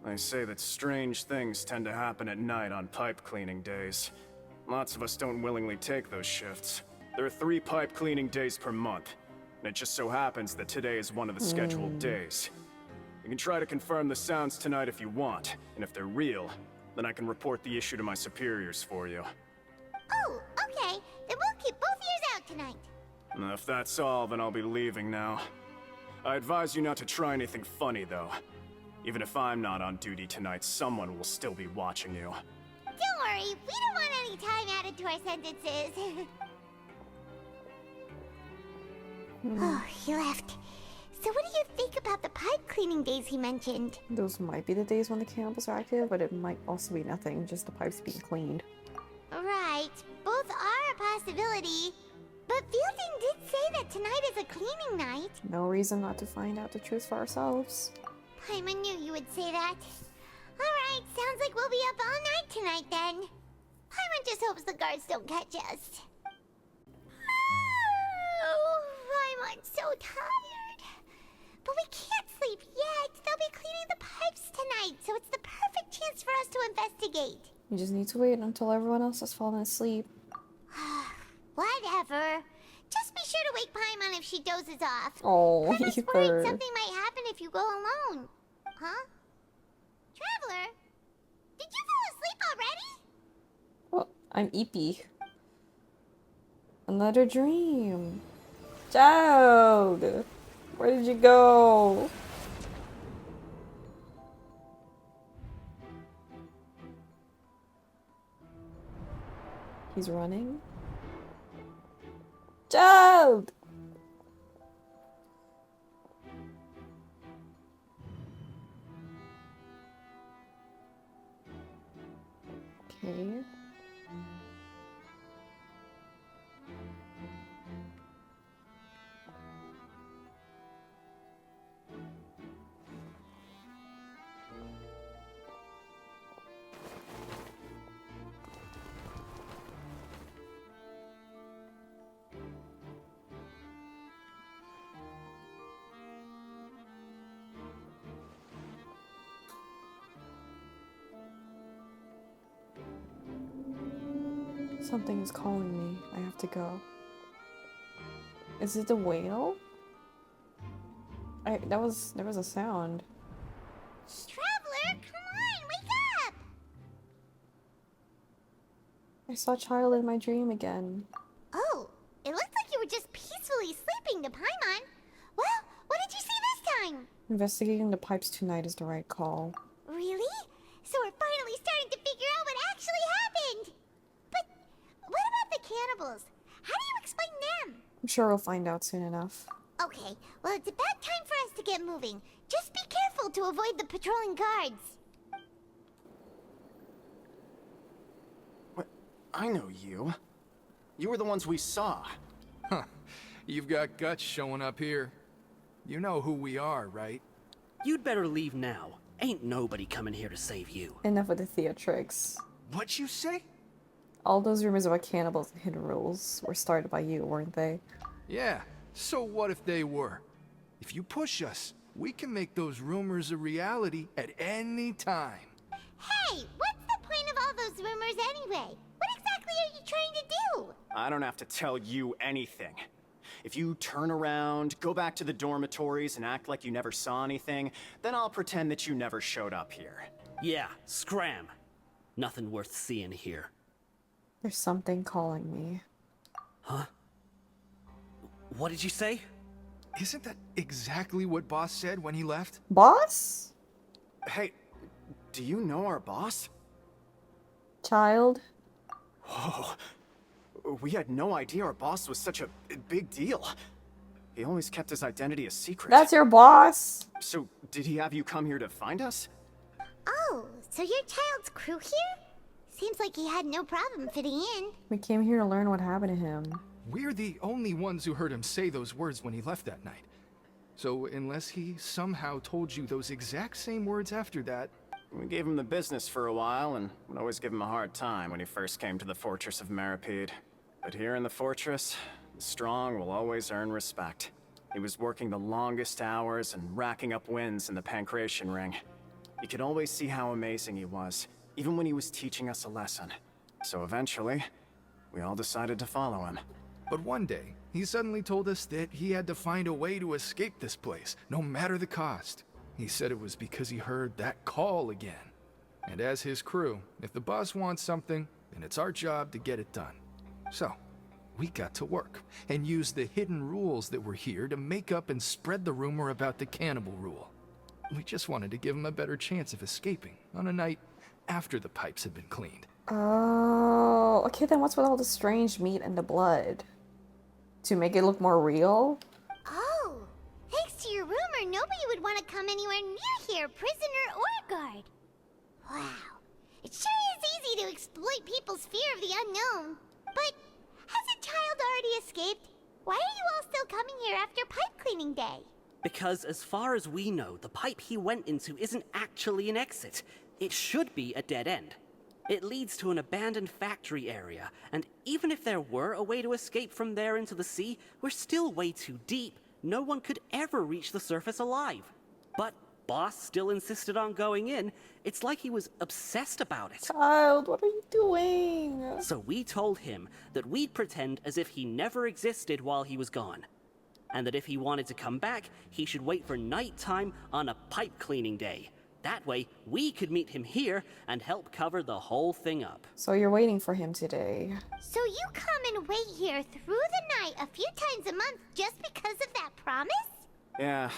They say that strange things tend to happen at night on pipe cleaning days. Lots of us don't willingly take those shifts. There are 3 pipe cleaning days per month, and it just so happens that today is one of the scheduled days. You can try to confirm the sounds tonight if you want, and if they're real, then I can report the issue to my superiors for you. Oh, okay. Then we'll keep both ears out tonight. And if that's all, then I'll be leaving now. I advise you not to try anything funny, though. Even if I'm not on duty tonight, someone will still be watching you. Don't worry, we don't want any time added to our sentences. Oh, he left. So what do you think about the pipe cleaning days he mentioned? Those might be the days when the cannibals are active, but it might also be nothing, just the pipes being cleaned. Right, both are a possibility. But Fielding did say that tonight is a cleaning night. No reason not to find out the truth for ourselves. Paimon knew you would say that. Alright, sounds like we'll be up all night tonight then. Paimon just hopes the guards don't catch us. Oh, Paimon's so tired. But we can't sleep yet. They'll be cleaning the pipes tonight, so it's the perfect chance for us to investigate. You just need to wait until everyone else has fallen asleep. Whatever. Just be sure to wake Paimon if she dozes off. Oh, Paimon's worried something might happen if you go alone. Huh? Traveler? Did you fall asleep already? Oh, I'm Eepy. Another dream. Child! Where did you go? He's running. Child! Okay. Something is calling me. I have to go. Is it the whale? There was a sound. Traveler, come on, wake up! I saw Child in my dream again. Oh, it looked like you were just peacefully sleeping to Paimon. Well, what did you see this time? Investigating the pipes tonight is the right call. Really? So we're finally starting to figure out what actually happened. But what about the cannibals? How do you explain them? I'm sure we'll find out soon enough. Okay, well, it's about time for us to get moving. Just be careful to avoid the patrolling guards. What? I know you. You were the ones we saw. Huh. You've got guts showing up here. You know who we are, right? You'd better leave now. Ain't nobody coming here to save you. Enough of the theatrics. What'd you say? All those rumors about cannibals and hidden rules were started by you, weren't they? Yeah, so what if they were? If you push us, we can make those rumors a reality at any time. Hey, what's the point of all those rumors anyway? What exactly are you trying to do? I don't have to tell you anything. If you turn around, go back to the dormitories and act like you never saw anything, then I'll pretend that you never showed up here. Yeah, scram. Nothing worth seeing here. There's something calling me. Huh? What did you say? Isn't that exactly what Boss said when he left? Boss? Hey, do you know our boss? Child? Whoa. We had no idea our boss was such a big deal. He always kept his identity a secret. That's your boss? So, did he have you come here to find us? Oh, so your child's crew here? Seems like he had no problem fitting in. We came here to learn what happened to him. We're the only ones who heard him say those words when he left that night. So unless he somehow told you those exact same words after that... We gave him the business for a while and would always give him a hard time when he first came to the fortress of Maripede. But here in the fortress, the strong will always earn respect. He was working the longest hours and racking up wins in the Pancration Ring. You could always see how amazing he was, even when he was teaching us a lesson. So eventually, we all decided to follow him. But one day, he suddenly told us that he had to find a way to escape this place, no matter the cost. He said it was because he heard that call again. And as his crew, if the boss wants something, then it's our job to get it done. So, we got to work, and used the hidden rules that were here to make up and spread the rumor about the cannibal rule. We just wanted to give him a better chance of escaping on a night after the pipes had been cleaned. Oh, okay, then what's with all the strange meat and the blood? To make it look more real? Oh, thanks to your rumor, nobody would want to come anywhere near here, prisoner or guard. Wow, it sure is easy to exploit people's fear of the unknown. But has a child already escaped? Why are you all still coming here after pipe cleaning day? Because as far as we know, the pipe he went into isn't actually an exit. It should be a dead end. It leads to an abandoned factory area, and even if there were a way to escape from there into the sea, we're still way too deep. No one could ever reach the surface alive. But Boss still insisted on going in. It's like he was obsessed about it. Child, what are you doing? So we told him that we'd pretend as if he never existed while he was gone. And that if he wanted to come back, he should wait for nighttime on a pipe cleaning day. That way, we could meet him here and help cover the whole thing up. So you're waiting for him today. So you come and wait here through the night a few times a month just because of that promise? Yeah,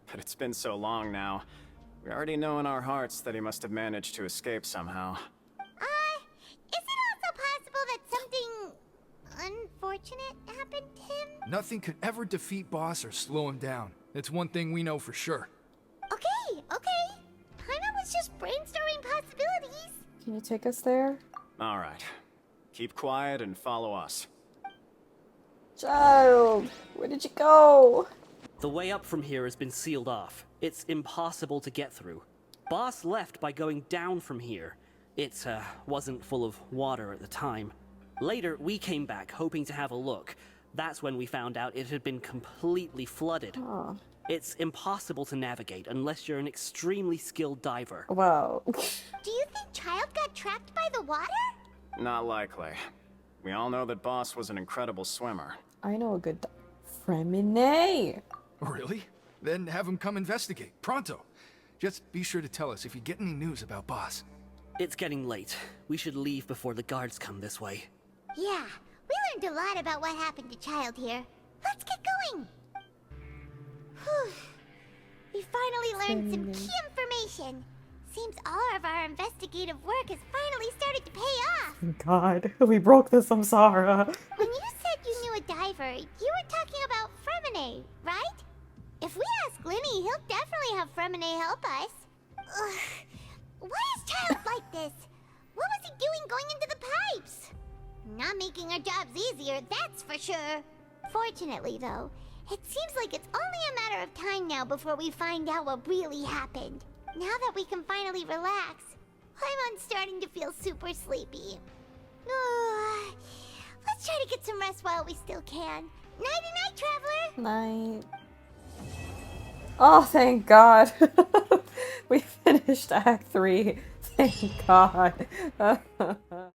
but it's been so long now. We already know in our hearts that he must have managed to escape somehow. Is it also possible that something unfortunate happened to him? Nothing could ever defeat Boss or slow him down. It's one thing we know for sure. Okay. Paimon was just brainstorming possibilities. Can you take us there? All right. Keep quiet and follow us. Child, where did you go? The way up from here has been sealed off. It's impossible to get through. Boss left by going down from here. It wasn't full of water at the time. Later, we came back hoping to have a look. That's when we found out it had been completely flooded. Oh. It's impossible to navigate unless you're an extremely skilled diver. Wow. Do you think Child got trapped by the water? Not likely. We all know that Boss was an incredible swimmer. I know a good Fremine. Really? Then have him come investigate. Pronto. Just be sure to tell us if you get any news about Boss. It's getting late. We should leave before the guards come this way. Yeah, we learned a lot about what happened to Child here. Let's get going. Whew. We finally learned some key information. Seems all of our investigative work has finally started to pay off. God, we broke the samsara. When you said you knew a diver, you were talking about Fremine, right? If we ask Linny, he'll definitely have Fremine help us. Ugh. Why is Child like this? What was he doing going into the pipes? Not making our jobs easier, that's for sure. Fortunately, though, it seems like it's only a matter of time now before we find out what really happened. Now that we can finally relax, I'm starting to feel super sleepy. Let's try to get some rest while we still can. Nighty-night, Traveler! Night. Oh, thank God. We finished Act 3. Thank God.